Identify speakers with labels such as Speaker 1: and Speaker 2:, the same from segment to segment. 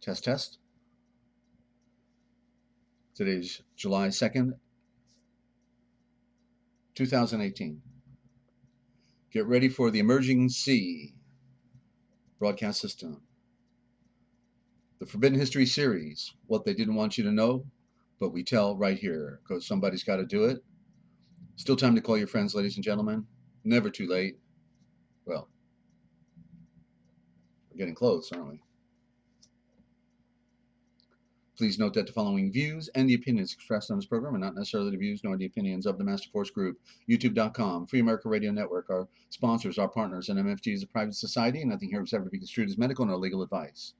Speaker 1: Test, test. Today's July 2nd, 2018. Get ready for the Emergency broadcast system. The Forbidden History series, what they didn't want you to know, but we tell right here, because somebody's got to do it. Still time to call your friends, ladies and gentlemen. Never too late. Well, we're getting close, aren't we? Please note that the following views and the opinions expressed on this program are not necessarily the views nor the opinions of the Master Force Group, YouTube.com, Free America Radio Network, our sponsors, our partners, and MFG is a private society, and nothing here is ever to be construed as medical nor legal advice.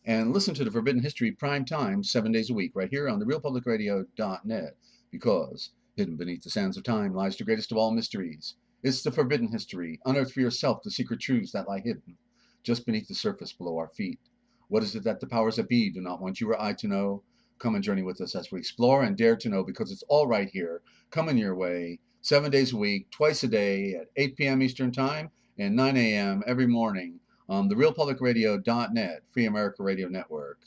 Speaker 1: And listen to the Forbidden History prime time 7 days a week right here on therealpublicradio.net, because hidden beneath the sands of time lies the greatest of all mysteries. It's the Forbidden History. Unearth for yourself the secret truths that lie hidden just beneath the surface below our feet. What is it that the powers that be do not want you or I to know? Come and journey with us as we explore and dare to know, because it's all right here, coming your way 7 days a week, twice a day at 8 p.m. Eastern Time and 9 a.m. every morning on therealpublicradio.net, Free America Radio Network.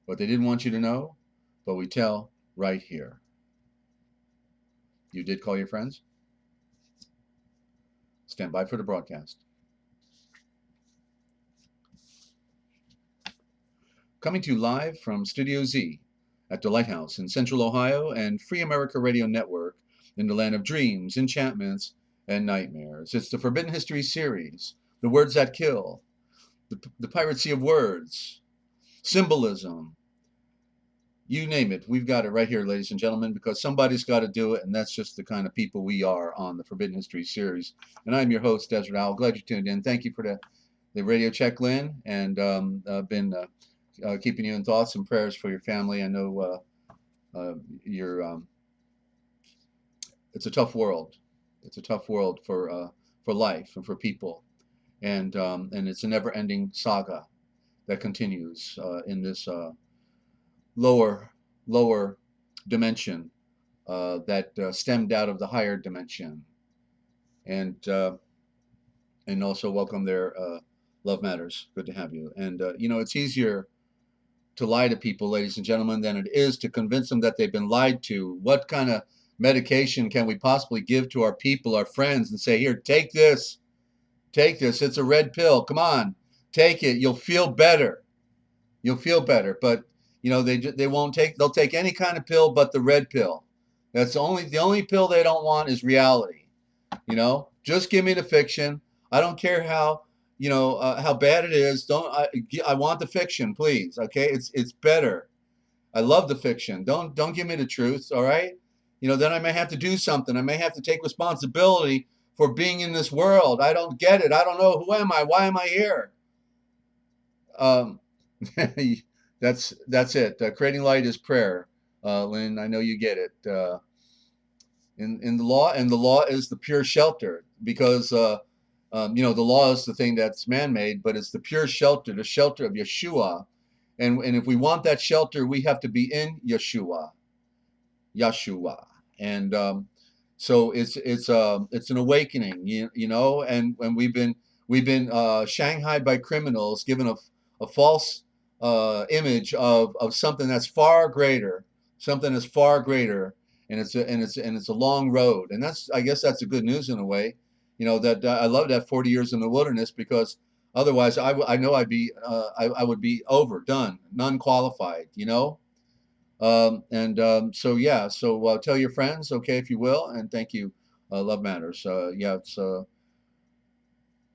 Speaker 1: What they didn't want you to know, but we tell right here. You did call your friends? Stand by for the broadcast. Coming to you live from Studio Z at the Lighthouse in Central Ohio and Free America Radio Network in the land of dreams, enchantments, and nightmares. It's the Forbidden History series, The Words That Kill, the piracy of words, symbolism, you name it. We've got it right here, ladies and gentlemen, because somebody's got to do it, and that's just the kind of people we are on the Forbidden History series. And I'm your host, Desert Owl. Glad you tuned in. Thank you for the radio check, Lynn, and been keeping you in thoughts and prayers for your family. I know it's a tough world. It's a tough world for life and for people, and it's a never-ending saga that continues in this lower dimension that stemmed out of the higher dimension, and also welcome there, Love Matters. Good to have you. And it's easier to lie to people, ladies and gentlemen, than it is to convince them that they've been lied to. What kind of medication can we possibly give to our people, our friends, and say, here, take this, it's a red pill, come on, take it, you'll feel better, but they won't take, they'll take any kind of pill but the red pill. That's the only pill they don't want is reality. Just give me the fiction. I don't care how bad it is. I want the fiction, please. Okay, it's better. I love the fiction. Don't give me the truth. All right. Then I may have to do something. I may have to take responsibility for being in this world. I don't get it. I don't know. Who am I? Why am I here? That's it. Creating light is prayer. Lynn, I know you get it. In the law, and the law is the pure shelter, because the law is the thing that's man-made, but it's the pure shelter, the shelter of Yeshua. And if we want that shelter, we have to be in Yeshua. And so it's an awakening, and we've been shanghaied by criminals, given a false image of something that's far greater, and it's a long road. And I guess that's the good news in a way, that I love that 40 years in the wilderness, because otherwise I know I would be overdone, none qualified, so tell your friends, okay, if you will, and thank you, Love Matters.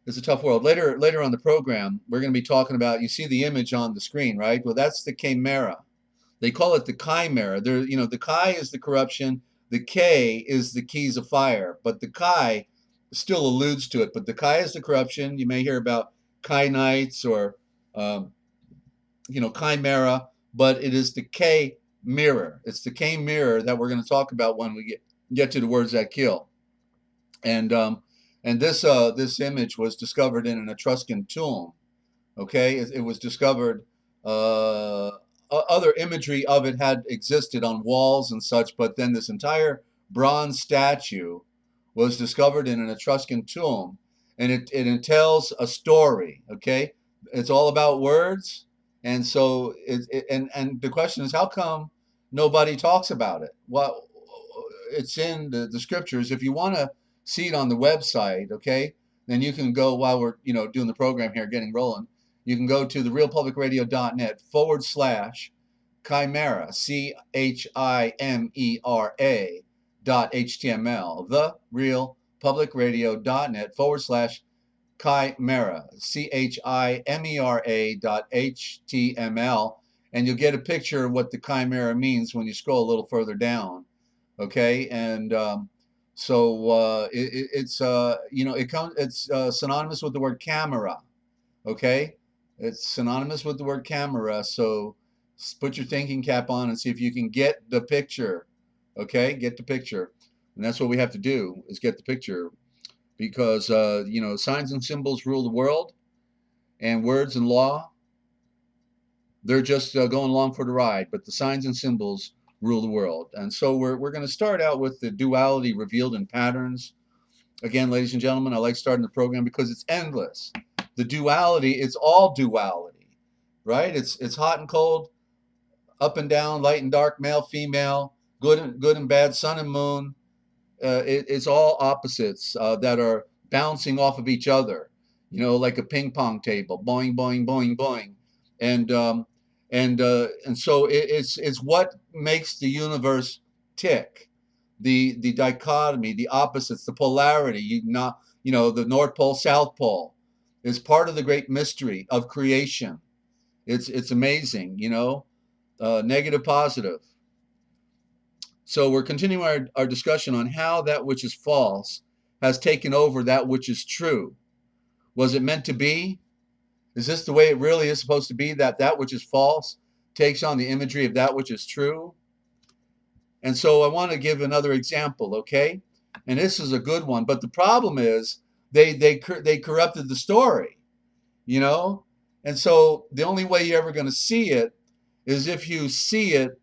Speaker 1: It's a tough world. Later on the program, we're going to be talking about, you see the image on the screen, right? Well, that's the chimera. They call it the chimera. The chi is the corruption, the K is the keys of fire, but the chi still alludes to it. But the chi is the corruption. You may hear about chi knights or chimera, but it is the K mirror. It's the K mirror that we're going to talk about when we get to the words that kill. And And this image was discovered in an Etruscan tomb. Okay, it was discovered. Other imagery of it had existed on walls and such, but then this entire bronze statue was discovered in an Etruscan tomb, and it tells a story. Okay, it's all about words, and so and the question is, how come nobody talks about it? Well, it's in the scriptures. If you want to see it on the website, okay, then you can go while we're doing the program here, getting rolling. You can go to therealpublicradio.net/chimera, CHIMERA .html, therealpublicradio.net/chimera, CHIMERA.html, and you'll get a picture of what the chimera means when you scroll a little further down. Okay, and it's synonymous with the word camera. Okay, it's synonymous with the word camera. So put your thinking cap on and see if you can get the picture. Okay, get the picture, and that's what we have to do, is get the picture, because signs and symbols rule the world, and words and law, they're just going along for the ride. But the signs and symbols rule the world. And so we're going to start out with the duality revealed in patterns. Again, ladies and gentlemen, I like starting the program because it's endless. The duality, it's all duality, right? It's hot and cold, up and down, light and dark, male, female, good and bad, sun and moon. It's all opposites that are bouncing off of each other, like a ping pong table, boing, boing, boing, boing, and so it's what makes the universe tick. The dichotomy, the opposites, the polarity, the North Pole, South Pole, is part of the great mystery of creation. It's amazing, negative, positive. So we're continuing our discussion on how that which is false has taken over that which is true. Was it meant to be? Is this the way it really is supposed to be, that which is false takes on the imagery of that which is true? And so I want to give another example, okay? And this is a good one, but the problem is they corrupted the story, And so the only way you're ever going to see it is if you see it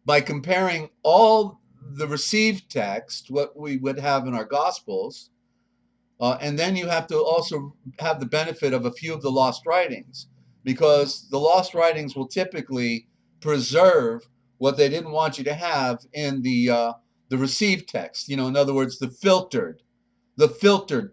Speaker 1: by comparing all the received text, what we would have in our Gospels, and then you have to also have the benefit of a few of the lost writings, because the lost writings will typically preserve what they didn't want you to have in the received text. In other words, the filtered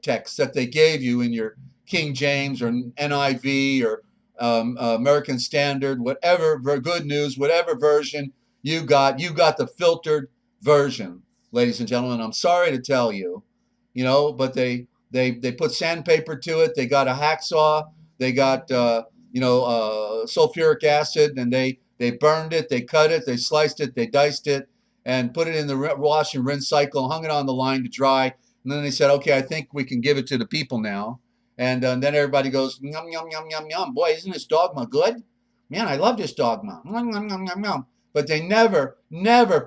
Speaker 1: text that they gave you in your King James or NIV or American Standard, whatever, Good News, whatever version you got the filtered version, ladies and gentlemen. I'm sorry to tell you, but they put sandpaper to it. They got a hacksaw. They got sulfuric acid, and they burned it. They cut it. They sliced it. They diced it, and put it in the wash and rinse cycle. Hung it on the line to dry, and then they said, "Okay, I think we can give it to the people now." And then everybody goes, "Yum yum yum yum yum." Boy, isn't this dogma good? Man, I love this dogma. Yum yum yum yum yum. But they never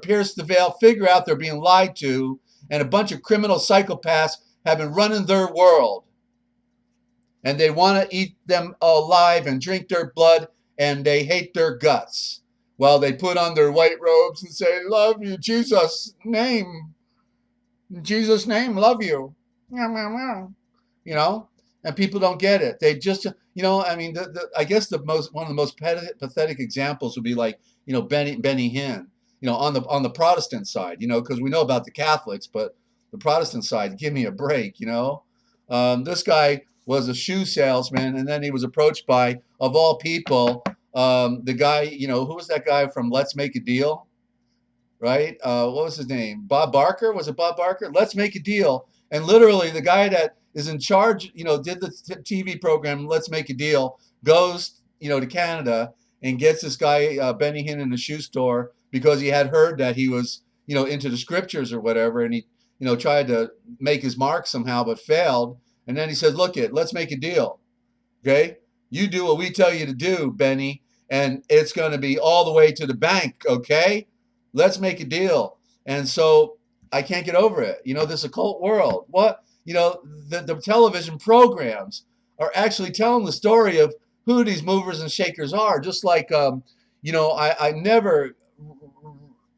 Speaker 1: pierce the veil, figure out they're being lied to, and a bunch of criminal psychopaths have been running their world. And they want to eat them alive and drink their blood, and they hate their guts, while they put on their white robes and say, "Love you, Jesus' name. In Jesus' name, love you." And people don't get it. They just, I mean, I guess one of the most pathetic examples would be like, Benny Hinn, on the Protestant side, because we know about the Catholics, but the Protestant side, give me a break, This guy was a shoe salesman, and then he was approached by, of all people, the guy, who was that guy from Let's Make a Deal, right? What was his name? Bob Barker? Was it Bob Barker? Let's Make a Deal. And literally the guy that is in charge, did the TV program Let's Make a Deal, goes, to Canada and gets this guy, Benny Hinn, in a shoe store, because he had heard that he was, into the scriptures or whatever. And he, tried to make his mark somehow, but failed. And then he said, "Look it, let's make a deal. Okay. You do what we tell you to do, Benny, and it's going to be all the way to the bank. Okay. Let's make a deal." And so I can't get over it. This occult world. What? the television programs are actually telling the story of who these movers and shakers are. Just like, I never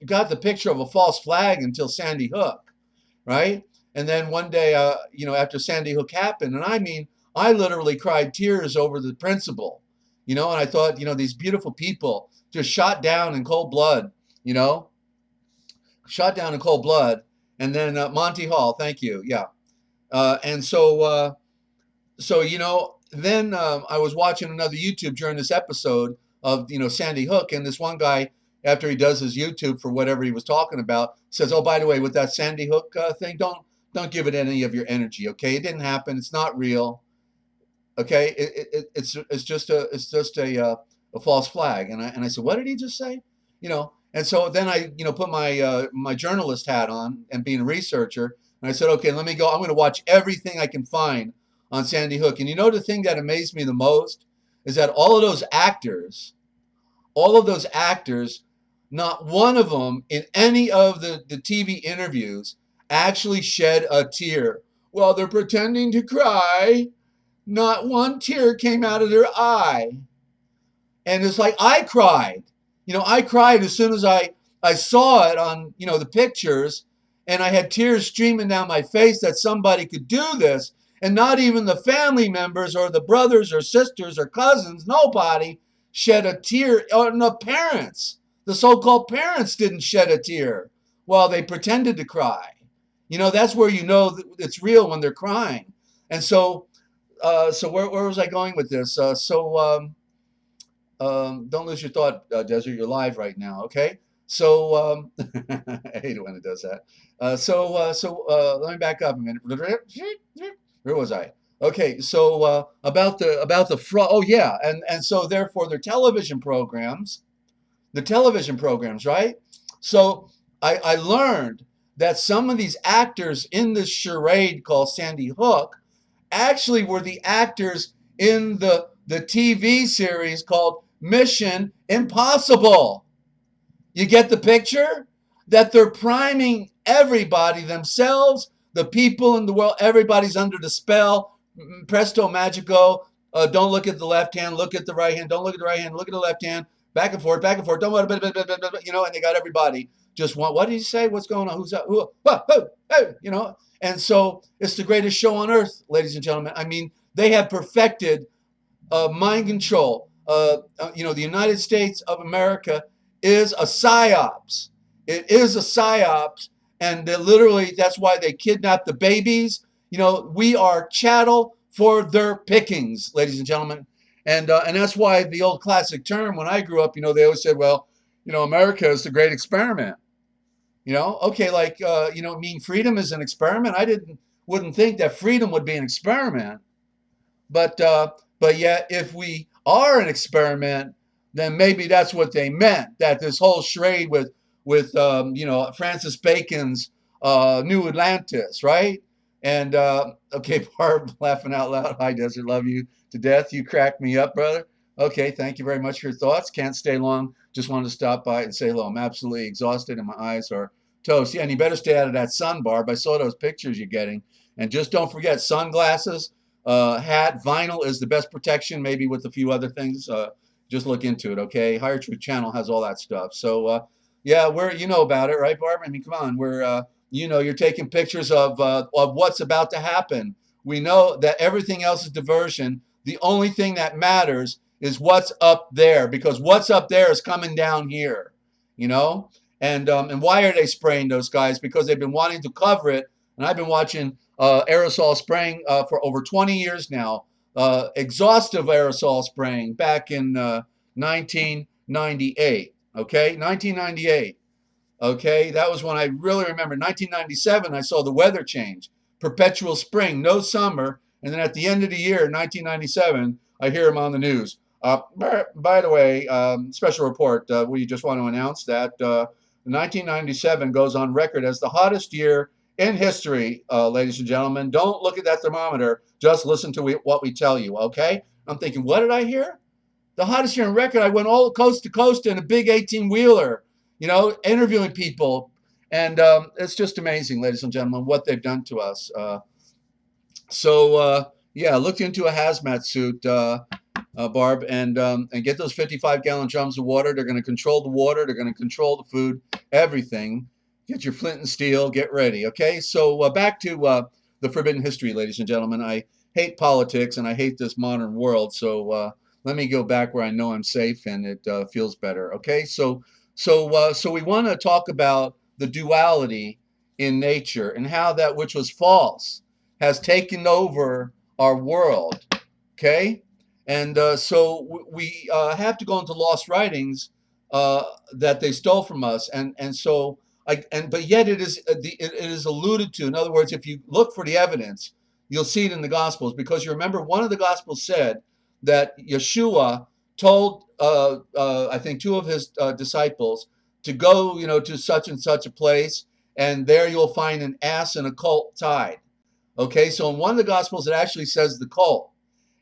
Speaker 1: got the picture of a false flag until Sandy Hook, right? And then one day, after Sandy Hook happened, and I mean, I literally cried tears over the principal, and I thought, these beautiful people just shot down in cold blood, you know, shot down in cold blood. And then Monty Hall, thank you, yeah. And so then I was watching another YouTube during this episode of Sandy Hook, and this one guy, after he does his YouTube for whatever he was talking about, says, "Oh, by the way, with that Sandy Hook thing, don't give it any of your energy, okay? It didn't happen. It's not real, okay? It's just a false flag." And I said, "What did he just say?" And so then I put my journalist hat on and being a researcher, and I said, "Okay, let me go. I'm going to watch everything I can find on Sandy Hook." And the thing that amazed me the most is that all of those actors, not one of them in any of the TV interviews actually shed a tear. Well, they're pretending to cry. Not one tear came out of their eye. And it's like, I cried. I cried as soon as I saw it on, the pictures, and I had tears streaming down my face that somebody could do this. And not even the family members or the brothers or sisters or cousins, nobody shed a tear. Or the parents, the so-called parents, didn't shed a tear while they pretended to cry. That's where that it's real, when they're crying. And so where was I going with this? Don't lose your thought, Desert. You're live right now, okay? So I hate it when it does that. Let me back up a minute. Where was I? Okay, so about the fraud. Oh yeah, and so therefore the television programs, right? So I learned that some of these actors in this charade called Sandy Hook actually were the actors in the TV series called Mission Impossible. You get the picture? That they're priming everybody, themselves, the people in the world, everybody's under the spell. Presto magico. Don't look at the left hand, look at the right hand. Don't look at the right hand, look at the left hand. Back and forth, back and forth. Don't worry, and they got everybody just want. What did he say? What's going on? Who's that? Who? And so it's the greatest show on earth, ladies and gentlemen. I mean, they have perfected mind control. The United States of America is a psyops. It is a psyops, and literally that's why they kidnap the babies. We are chattel for their pickings, ladies and gentlemen. And that's why the old classic term, when I grew up, they always said, well, America is the great experiment. Okay, like, mean freedom is an experiment. I wouldn't think that freedom would be an experiment. But yet, if we are an experiment, then maybe that's what they meant. That this whole charade with Francis Bacon's New Atlantis, right? And okay, Barb, laughing out loud. Hi, Desert, love you to death. You crack me up, brother. Okay, thank you very much for your thoughts. Can't stay long. Just wanted to stop by and say hello. I'm absolutely exhausted and my eyes are toast. Yeah, and you better stay out of that sun, Barb. I saw those pictures you're getting. And just don't forget sunglasses, hat, vinyl is the best protection, maybe with a few other things. Just look into it, okay? Higher Truth Channel has all that stuff. So, yeah, you know about it, right, Barb? I mean, come on. You're taking pictures of what's about to happen. We know that everything else is diversion. The only thing that matters is what's up there, because what's up there is coming down here, And why are they spraying those guys? Because they've been wanting to cover it. And I've been watching aerosol spraying for over 20 years now. Exhaustive aerosol spraying back in 1998. Okay, 1998. Okay, that was when I really remember. 1997, I saw the weather change. Perpetual spring, no summer. And then at the end of the year, 1997, I hear him on the news. By the way, special report, we just want to announce that 1997 goes on record as the hottest year in history, ladies and gentlemen. Don't look at that thermometer. Just listen to what we tell you, okay? I'm thinking, what did I hear? The hottest year on record. I went all coast to coast in a big 18-wheeler, interviewing people. And it's just amazing, ladies and gentlemen, what they've done to us. So yeah, look into a hazmat suit, Barb, and get those 55-gallon drums of water. They're going to control the water. They're going to control the food, everything. Get your flint and steel. Get ready. Okay. So back to the forbidden history, ladies and gentlemen. I hate politics and I hate this modern world. So let me go back where I know I'm safe and it feels better. Okay. So we want to talk about the duality in nature and how that which was false has taken over our world. Okay. And so we have to go into lost writings uh, that they stole from us, and so but yet it is alluded to. In other words, if you look for the evidence, you'll see it in the Gospels, because you remember one of the Gospels said that Yeshua told I think two of his disciples to go, to such and such a place, and there you'll find an ass and a colt tied. Okay, so in one of the Gospels it actually says the colt,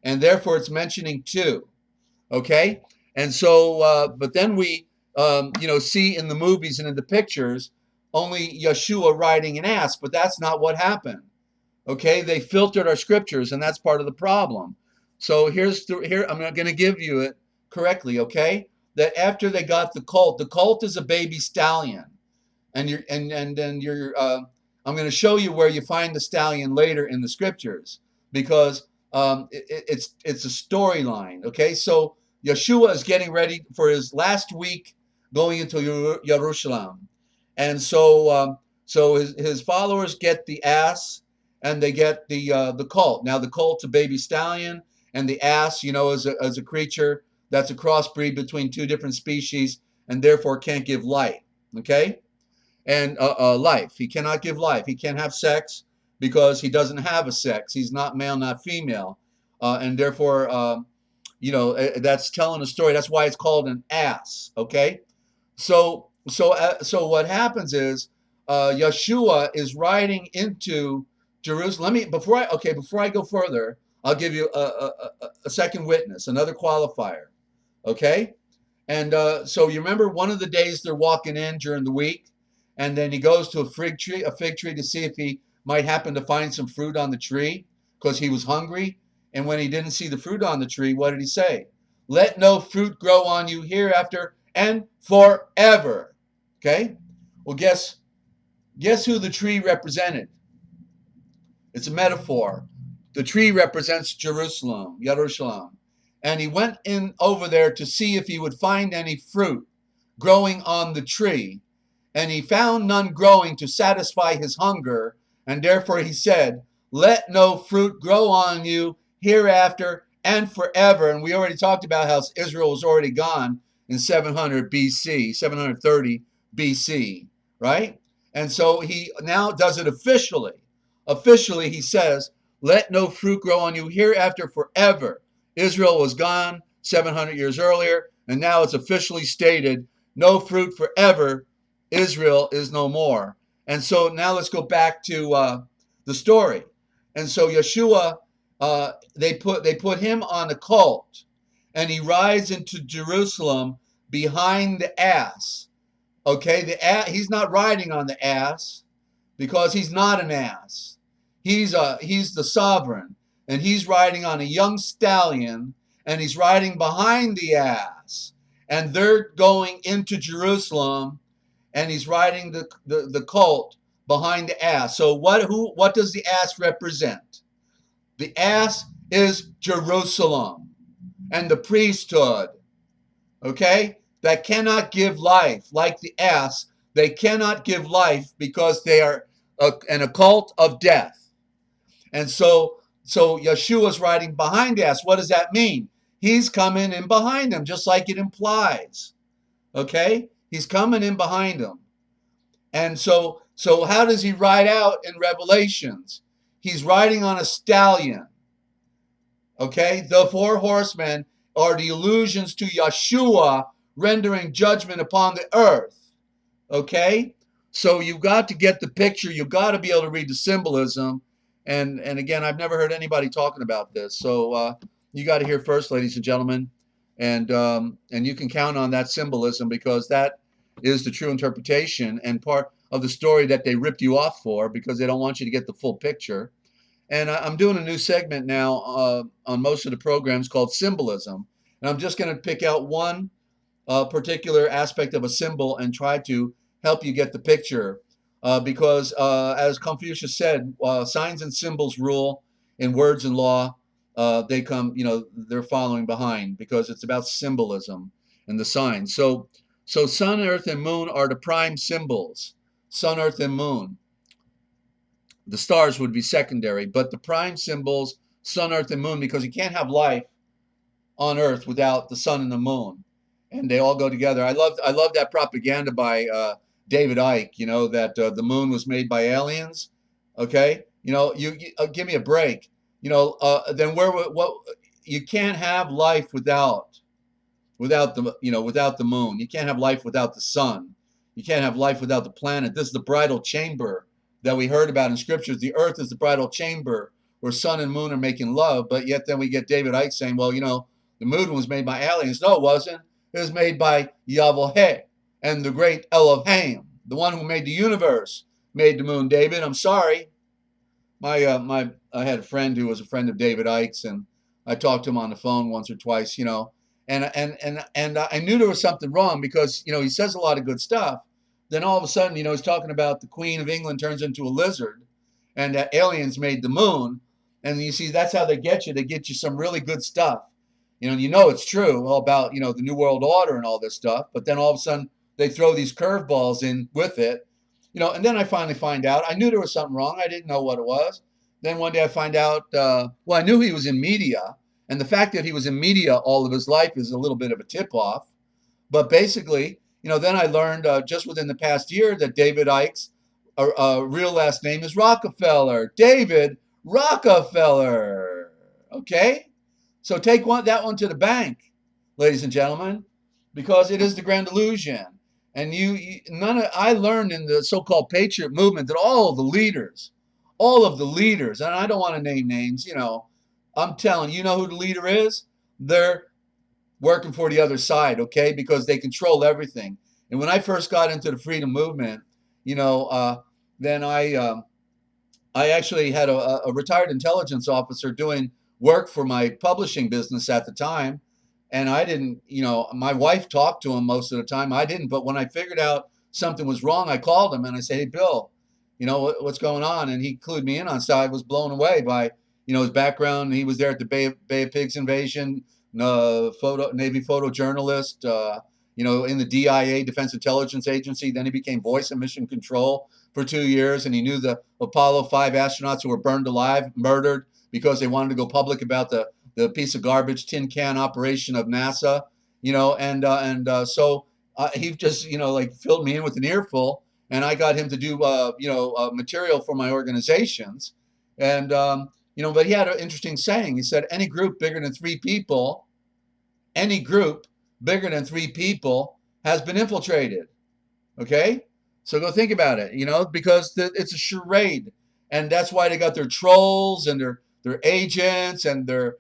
Speaker 1: and therefore it's mentioning two. Okay, and so but then we see in the movies and in the pictures only Yeshua riding an ass, but that's not what happened. Okay, they filtered our scriptures, and that's part of the problem. So here I'm not going to give you it correctly. Okay, that after they got the colt is a baby stallion, and you're and then you're I'm going to show you where you find the stallion later in the scriptures, because it's a storyline. Okay, so Yeshua is getting ready for his last week going into Jerusalem, and so his followers get the ass and they get the colt. Now the colt's a baby stallion, and the ass, is a creature that's a crossbreed between two different species, and therefore can't give light. Okay, and life. He cannot give life. He can't have sex because he doesn't have a sex. He's not male, not female, and therefore, that's telling a story. That's why it's called an ass. Okay, so what happens is Yeshua is riding into Jerusalem. Before I go further, I'll give you a second witness, another qualifier. Okay, and so you remember one of the days they're walking in during the week, and then he goes to a fig tree to see if he might happen to find some fruit on the tree because he was hungry. And when he didn't see the fruit on the tree, what did he say? Let no fruit grow on you hereafter and forever. Okay? Well, guess who the tree represented? It's a metaphor. The tree represents Jerusalem. And he went in over there to see if he would find any fruit growing on the tree. And he found none growing to satisfy his hunger. And therefore he said, let no fruit grow on you hereafter and forever. And we already talked about how Israel was already gone in 700 BC, 730 BC, right? And so he now does it officially. Officially, he says, let no fruit grow on you hereafter forever. Israel was gone 700 years earlier, and now it's officially stated, no fruit forever. Israel is no more. And so now let's go back to the story. And so Yeshua, they put him on a colt, and he rides into Jerusalem behind the ass. Okay, he's not riding on the ass because he's not an ass. He's the sovereign, and he's riding on a young stallion, and he's riding behind the ass, and they're going into Jerusalem, and he's riding the colt behind the ass. So what does the ass represent? The ass is Jerusalem and the priesthood. Okay? That cannot give life. Like the ass, they cannot give life because they are an occult of death. And so Yeshua's riding behind the ass. What does that mean? He's coming in behind him, just like it implies. Okay? He's coming in behind him. And so how does he ride out in Revelations? He's riding on a stallion. Okay? The four horsemen are the allusions to Yeshua rendering judgment upon the earth. Okay? So you've got to get the picture. You've got to be able to read the symbolism. And again, I've never heard anybody talking about this. So you got to hear first, ladies and gentlemen. And you can count on that symbolism, because that is the true interpretation and part of the story that they ripped you off for, because they don't want you to get the full picture. And I'm doing a new segment now on most of the programs called symbolism. And I'm just going to pick out one particular aspect of a symbol and try to help you get the picture. Because as Confucius said, signs and symbols rule in words and law. They come, they're following behind because it's about symbolism and the signs. So sun, earth, and moon are the prime symbols. Sun, earth, and moon. The stars would be secondary, but the prime symbols, sun, earth, and moon, because you can't have life on earth without the sun and the moon, and they all go together. I love that propaganda by David Icke, that the moon was made by aliens. Okay, you give me a break. Then what? You can't have life without the moon. You can't have life without the sun. You can't have life without the planet. This is the bridal chamber that we heard about in scriptures. The earth is the bridal chamber where sun and moon are making love, but yet then we get David Icke saying, well, the moon was made by aliens. No, it wasn't. It was made by Yahweh and the great Elohim, the one who made the universe, made the moon. David, I'm sorry. I had a friend who was a friend of David Icke's, and I talked to him on the phone once or twice, and I knew there was something wrong because he says a lot of good stuff. Then all of a sudden, he's talking about the Queen of England turns into a lizard, and that aliens made the moon, and you see that's how they get you. They get you some really good stuff, it's true all about the New World Order and all this stuff, but then all of a sudden they throw these curveballs in with it, and then I finally find out. I knew there was something wrong. I didn't know what it was. Then one day I find out. I knew he was in media. And the fact that he was in media all of his life is a little bit of a tip-off. But basically, then I learned just within the past year that David Icke's real last name is Rockefeller. David Rockefeller. Okay? So take that one to the bank, ladies and gentlemen, because it is the grand illusion. And I learned in the so-called patriot movement that all of the leaders, and I don't want to name names, I'm telling you, know who the leader is? They're working for the other side, okay? Because they control everything. And when I first got into the freedom movement, then I actually had a retired intelligence officer doing work for my publishing business at the time. And I didn't, my wife talked to him most of the time. I didn't. But when I figured out something was wrong, I called him and I said, hey, Bill, what's going on? And he clued me in on stuff. I was blown away by his background. He was there at the Bay of Pigs invasion, Navy photojournalist, in the DIA, Defense Intelligence Agency. Then he became voice of mission control for 2 years. And he knew the Apollo 5 astronauts who were burned alive, murdered because they wanted to go public about the piece of garbage tin can operation of NASA, so he just, filled me in with an earful, and I got him to do, material for my organizations. And, but he had an interesting saying. He said, any group bigger than three people has been infiltrated. Okay? So go think about it, because it's a charade. And that's why they got their trolls and their agents and their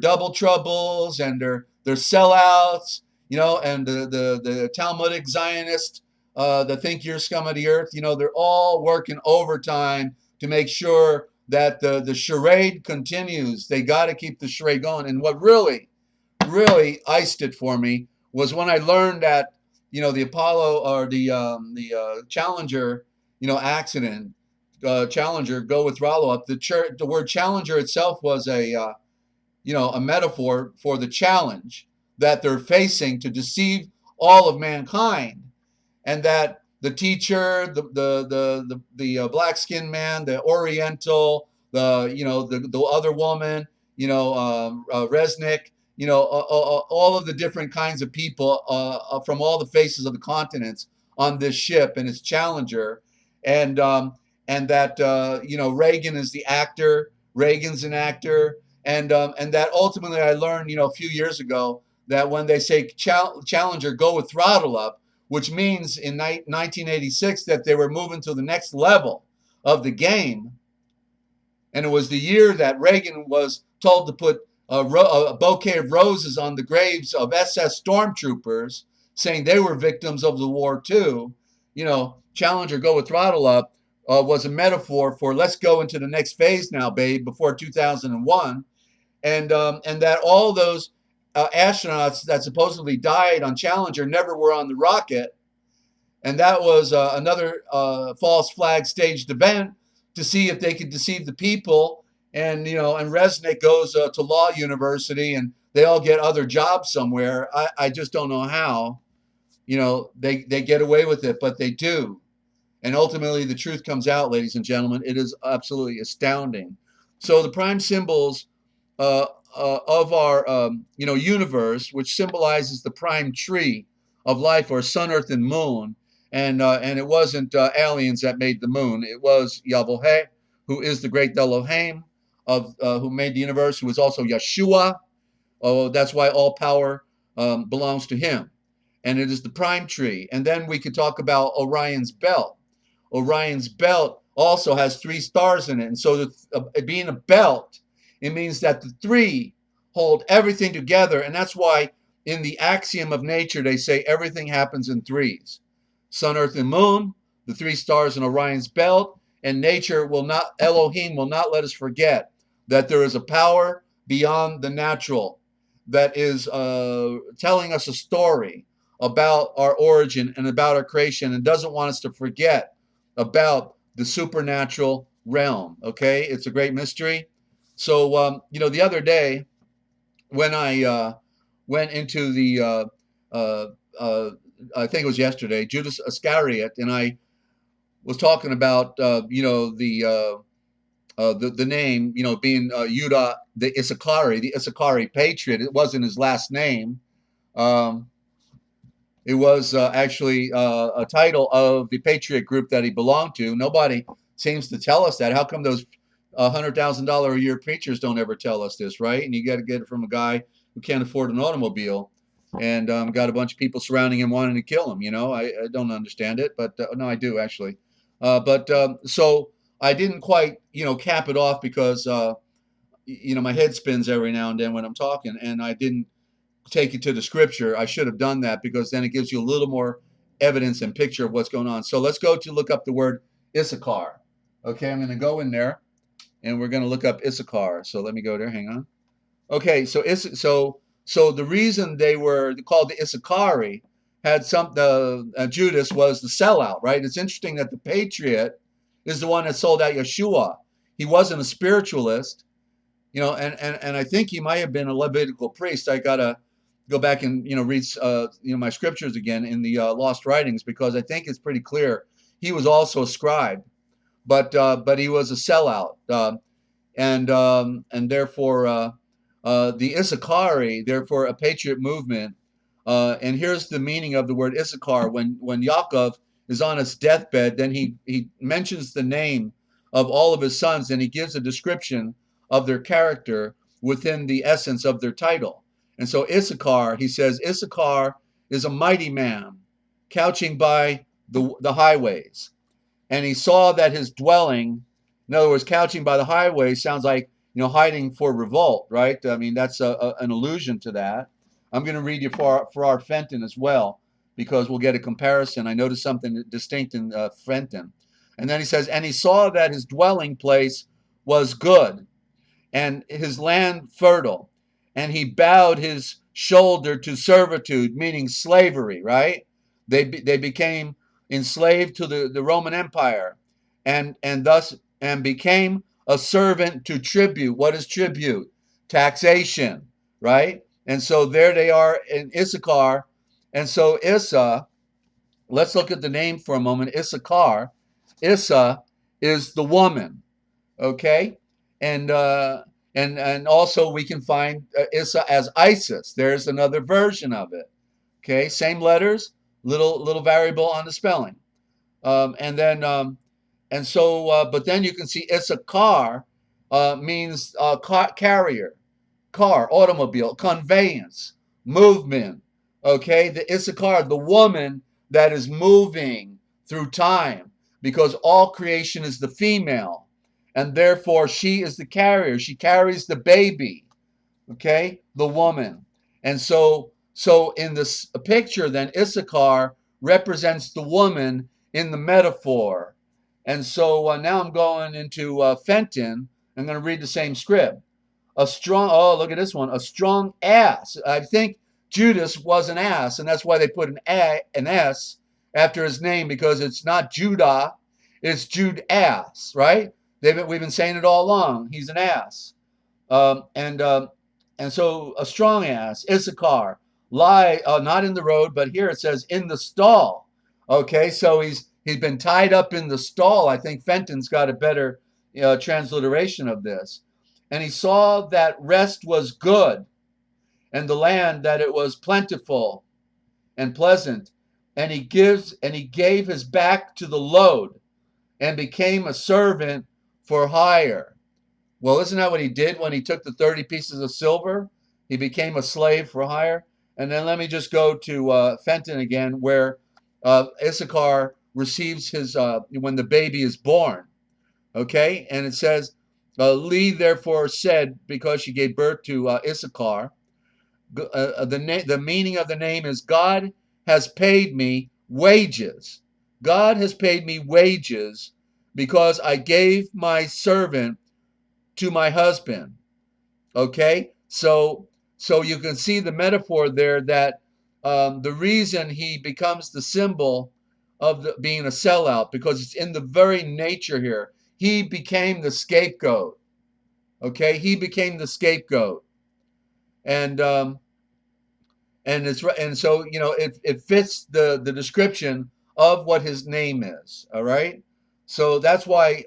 Speaker 1: double troubles and their sellouts, and the Talmudic Zionists that think you're scum of the earth. They're all working overtime to make sure that the charade continues. They got to keep the charade going. And what really, really iced it for me was when I learned that, the Apollo or the Challenger, accident, Challenger go with throttle up. The word Challenger itself was a metaphor for the challenge that they're facing to deceive all of mankind, and that the teacher, the black-skinned man, the Oriental, the other woman, Resnick, all of the different kinds of people from all the faces of the continents on this ship and its Challenger, and that Reagan is the actor. Reagan's an actor. And that ultimately I learned, a few years ago that when they say Challenger, go with throttle up, which means in 1986 that they were moving to the next level of the game. And it was the year that Reagan was told to put a bouquet of roses on the graves of SS stormtroopers, saying they were victims of the war too. Challenger, go with throttle up, was a metaphor for let's go into the next phase now, babe, before 2001, and that all those astronauts that supposedly died on Challenger never were on the rocket, and that was another false flag staged event to see if they could deceive the people. And and Resnick goes to law university, and they all get other jobs somewhere. I just don't know how they get away with it, but they do. And ultimately, the truth comes out, ladies and gentlemen. It is absolutely astounding. So the prime symbols uh, of our universe, which symbolizes the prime tree of life, are sun, earth, and moon. And it wasn't aliens that made the moon. It was Yahweh, who is the great Elohim of who made the universe, who is also Yeshua. Oh, that's why all power belongs to him. And it is the prime tree. And then we could talk about Orion's belt. Orion's belt also has 3 stars in it. And so being a belt, it means that the 3 hold everything together. And that's why in the axiom of nature, they say everything happens in 3s. Sun, earth, and moon, the 3 stars in Orion's belt. And nature will not, Elohim will not let us forget that there is a power beyond the natural that is telling us a story about our origin and about our creation, and doesn't want us to forget about the supernatural realm. Okay, it's a great mystery. So the other day when I went into the I think it was yesterday, Judas Iscariot, and I was talking about the name, being Judah the Issachari patriot. It wasn't his last name. It was actually a title of the patriot group that he belonged to. Nobody seems to tell us that. How come those $100,000 a year preachers don't ever tell us this, right? And you got to get it from a guy who can't afford an automobile, and got a bunch of people surrounding him wanting to kill him. I don't understand it, but no, I do actually. So I didn't quite, cap it off because, my head spins every now and then when I'm talking, and I didn't take you to the scripture. I should have done that because then it gives you a little more evidence and picture of what's going on. So let's go to look up the word Issachar. Okay, I'm going to go in there and we're going to look up Issachar. So let me go there. Hang on. Okay, so the reason they were called the Issachari had Judas was the sellout, right? It's interesting that the patriot is the one that sold out Yeshua. He wasn't a spiritualist, and I think he might have been a Levitical priest. I gotta go back and read my scriptures again in the lost writings, because I think it's pretty clear he was also a scribe, but he was a sellout, and therefore the Issachari, therefore a patriot movement. And here's the meaning of the word Issachar. When Yaakov is on his deathbed, then he mentions the name of all of his sons, and he gives a description of their character within the essence of their title. And so Issachar, he says, Issachar is a mighty man couching by the highways. And he saw that his dwelling, in other words, couching by the highway sounds like, hiding for revolt, right? I mean, that's an allusion to that. I'm going to read you Farrar Fenton as well, because we'll get a comparison. I noticed something distinct in Fenton. And then he says, and he saw that his dwelling place was good, and his land fertile, and he bowed his shoulder to servitude, meaning slavery, right? They became enslaved to the Roman Empire, and became a servant to tribute. What is tribute? Taxation, right? And so there they are in Issachar. And so Issa, let's look at the name for a moment. Issachar. Issa is the woman, okay? And also we can find Issa as Isis. There's another version of it, okay? Same letters, little variable on the spelling. But then you can see Issachar means carrier, car, automobile, conveyance, movement. Okay, the Issachar, the woman that is moving through time, because all creation is the female, and therefore she is the carrier. She carries the baby. Okay, the woman. And so in this picture, then Issachar represents the woman in the metaphor. And so now I'm going into Fenton. I'm going to read the same script. A strong, oh, look at this one, a strong ass. I think Judas was an ass, and that's why they put an S after his name, because it's not Judah, it's Jude ass, right? We've been saying it all along. He's an ass. Um, and um, and so a strong ass, Issachar, lie not in the road, but here it says in the stall. Okay, so he's been tied up in the stall. I think Fenton's got a better transliteration of this. And he saw that rest was good, and the land that it was plentiful and pleasant. And he gave his back to the load, and became a servant for hire. Well, isn't that what he did when he took the 30 pieces of silver? He became a slave for hire. And then let me just go to Fenton again, where Issachar receives his, when the baby is born. Okay? And it says, Lee therefore said, because she gave birth to Issachar, the meaning of the name is God has paid me wages. God has paid me wages because I gave my servant to my husband. Okay, so you can see the metaphor there that the reason he becomes the symbol of being a sellout, because it's in the very nature here. He became the scapegoat. Okay, he became the scapegoat, and so it fits the description of what his name is. All right, so that's why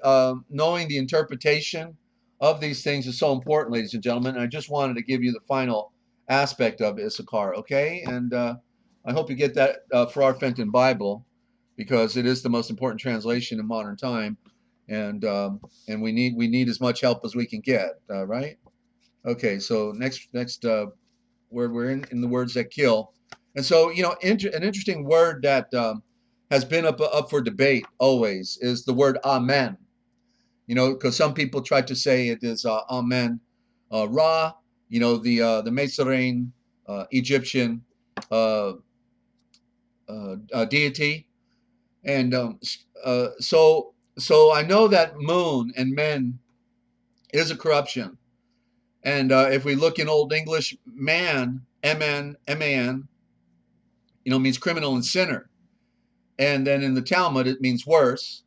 Speaker 1: knowing the interpretation of these things is so important, ladies and gentlemen. And I just wanted to give you the final aspect of Issachar. Okay, and I hope you get that for our Fenton Bible, because it is the most important translation in modern time, and we need as much help as we can get. Right. Okay, so next where we're in the words that kill. And so, an interesting word that has been up for debate always is the word amen. Because some people try to say it is amen Ra, the Mesarine Egyptian uh, deity. And so I know that moon and men is a corruption. And if we look in Old English, man, M-A-N, means criminal and sinner. And then in the Talmud, it means worse.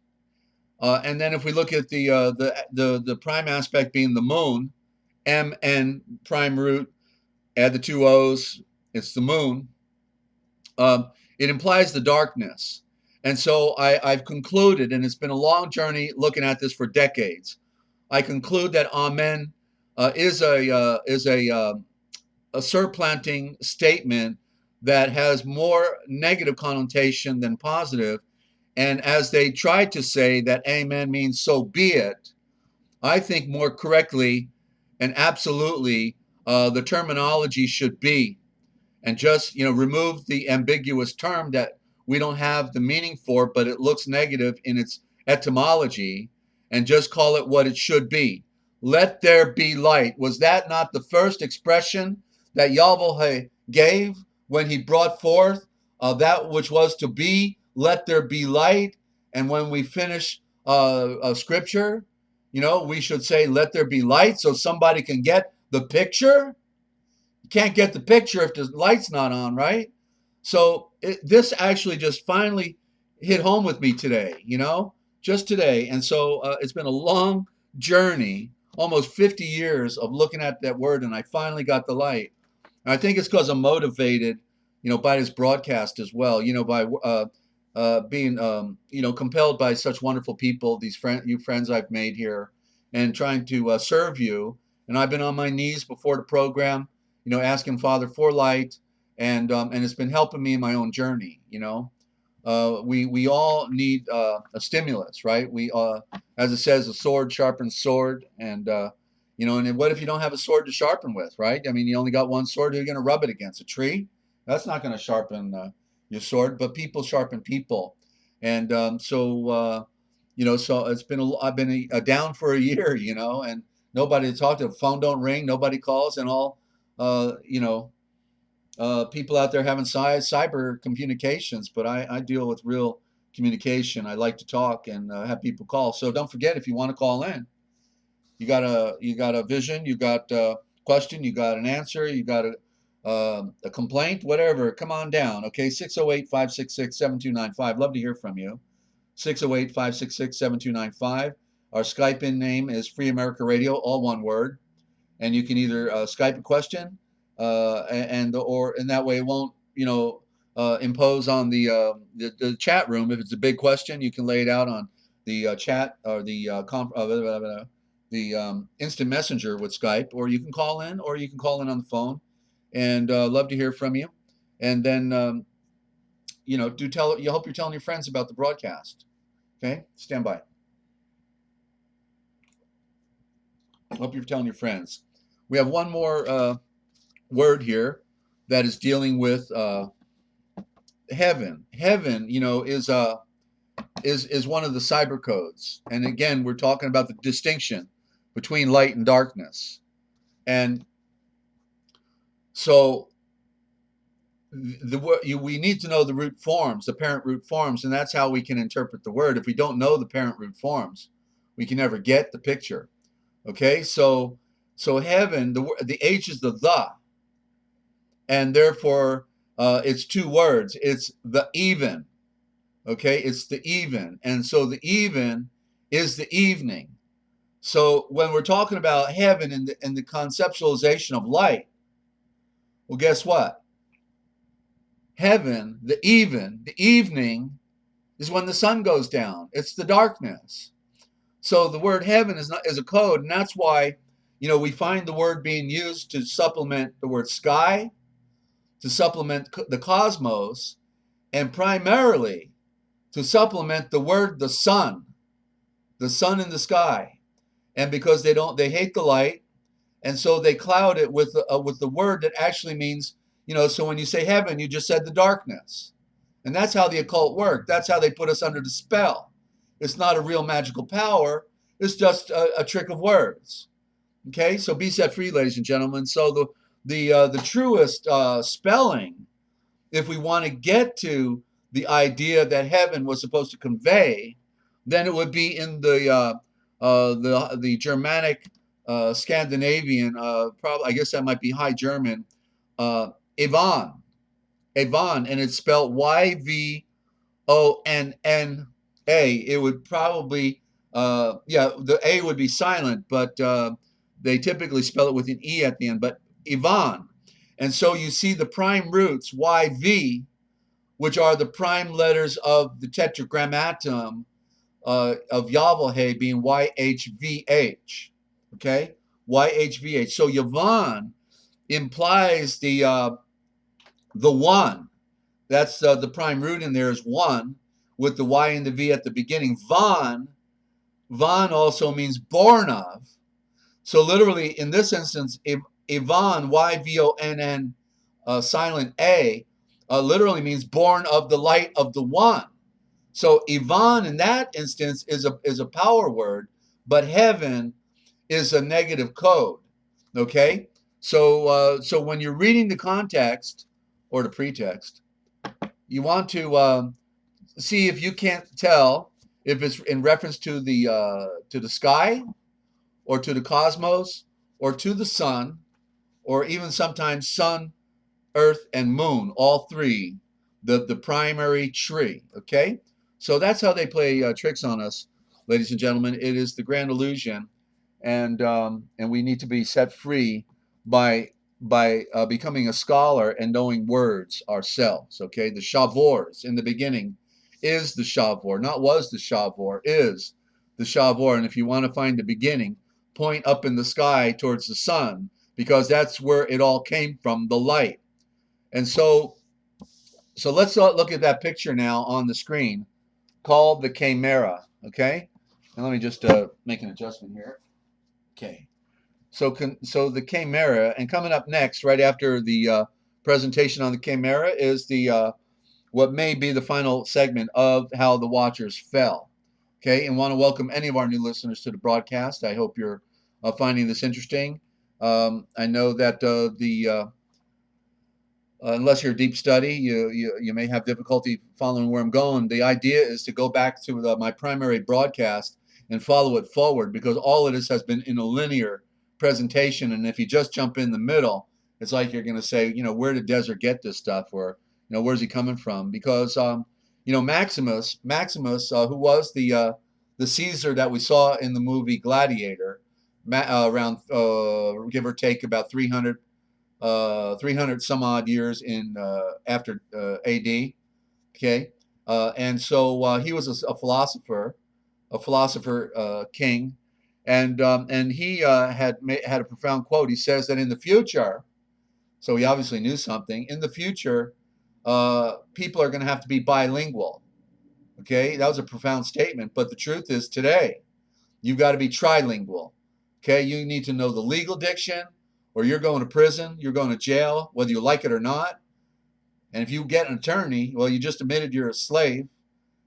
Speaker 1: And then if we look at the prime aspect being the moon, M-N, prime root, add the two O's, it's the moon. It implies the darkness. And so I've concluded, and it's been a long journey looking at this for decades. I conclude that amen is a surplanting statement that has more negative connotation than positive. And as they tried to say that amen means so be it, I think more correctly and absolutely the terminology should be, and just remove the ambiguous term that we don't have the meaning for, but it looks negative in its etymology, and just call it what it should be. Let there be light. Was that not the first expression that Yahweh gave when he brought forth that which was to be? Let there be light. And when we finish scripture, we should say, let there be light, so somebody can get the picture. You can't get the picture if the light's not on, right? So this actually just finally hit home with me today, just today. And so it's been a long journey, almost 50 years of looking at that word, and I finally got the light. And I think it's because I'm motivated, by this broadcast as well, by being, compelled by such wonderful people, these friends I've made here, and trying to serve you. And I've been on my knees before the program, asking Father for light, and it's been helping me in my own journey. We all need a stimulus, right? We as it says, a sword sharpens sword, and and what if you don't have a sword to sharpen with, right? I mean, you only got one sword. Who are you going to rub it against? A tree? That's not going to sharpen your sword. But people sharpen people, and so it's been I've been down for a year, and nobody to talk to. Phone don't ring, nobody calls, and all people out there having cyber communications. But I deal with real communication. I like to talk and have people call. So don't forget, if you want to call in, you got a vision, you got a question, you got an answer, you got a complaint, whatever. Come on down, okay? 608-566-7295. Love to hear from you. 608-566-7295. Our Skype in name is Free America Radio, all one word. And you can either Skype a question, and that way it won't, impose on the chat room. If it's a big question, you can lay it out on the chat or the instant messenger with Skype, or you can call in, on the phone. And love to hear from you. And then you hope you're telling your friends about the broadcast. Okay, stand by. Hope you're telling your friends. We have one more word here that is dealing with heaven. Heaven, is one of the cyber codes. And again, we're talking about the distinction between light and darkness. And so we need to know the root forms, the parent root forms, and that's how we can interpret the word. If we don't know the parent root forms, we can never get the picture. Okay, so heaven, the H is the, and therefore it's two words. It's the even. Okay, it's the even, and so the even is the evening. So when we're talking about heaven and the conceptualization of light, well, guess what? Heaven, the evening is when the sun goes down. It's the darkness. So the word heaven is a code, and that's why, we find the word being used to supplement the word sky, to supplement the cosmos, and primarily to supplement the word the sun in the sky. And because they hate the light, and so they cloud it with the word that actually means, so when you say heaven, you just said the darkness. And that's how the occult worked. That's how they put us under the spell. It's not a real magical power. It's just a trick of words. Okay, so be set free, ladies and gentlemen. So the truest spelling, if we want to get to the idea that heaven was supposed to convey, then it would be in the Germanic, Scandinavian, probably, I guess that might be High German, Yvonne, and it's spelled Yvonna. It would probably, the A would be silent, but they typically spell it with an E at the end, but Yvonne. And so you see the prime roots, YV, which are the prime letters of the tetragrammaton of Yahweh being YHVH. Okay? YHVH. So Yvonne implies the one. That's the prime root in there is one, with the Y and the V at the beginning. Von also means born of. So literally, in this instance, Yvonne, YVONN, silent A, literally means born of the light of the one. So Yvonne in that instance is a power word, but heaven is a negative code. Okay? So when you're reading the context or the pretext, you want to see if you can't tell if it's in reference to the sky, or to the cosmos, or to the sun, or even sometimes sun, earth, and moon, all three, the primary tree. Okay, so that's how they play tricks on us, ladies and gentlemen. It is the grand illusion, and we need to be set free by becoming a scholar and knowing words ourselves. Okay, the shavors in the beginning is the shavor, not was the shavor, is the shavor. And if you want to find the beginning, point up in the sky towards the sun, because that's where it all came from, the light. And so let's look at that picture now on the screen called the chimera. Okay, and let me just make an adjustment here. Okay, so the chimera, and coming up next, right after the presentation on the chimera, is the what may be the final segment of how the Watchers fell. Okay, and want to welcome any of our new listeners to the broadcast. I hope you're finding this interesting. I know that unless you're a deep study, you may have difficulty following where I'm going. The idea is to go back to my primary broadcast and follow it forward, because all of this has been in a linear presentation. And if you just jump in the middle, it's like you're going to say, where did Desert get this stuff? Or, where's he coming from? Because, Maximus, who was the Caesar that we saw in the movie Gladiator, around, give or take, about 300 some odd years in after AD. Okay, and so he was a philosopher, king, and he had a profound quote. He says that in the future, so he obviously knew something. In the future, people are going to have to be bilingual. Okay, that was a profound statement. But the truth is, today, you've got to be trilingual. Okay, you need to know the legal diction, or you're going to prison, you're going to jail, whether you like it or not. And if you get an attorney, well, you just admitted you're a slave.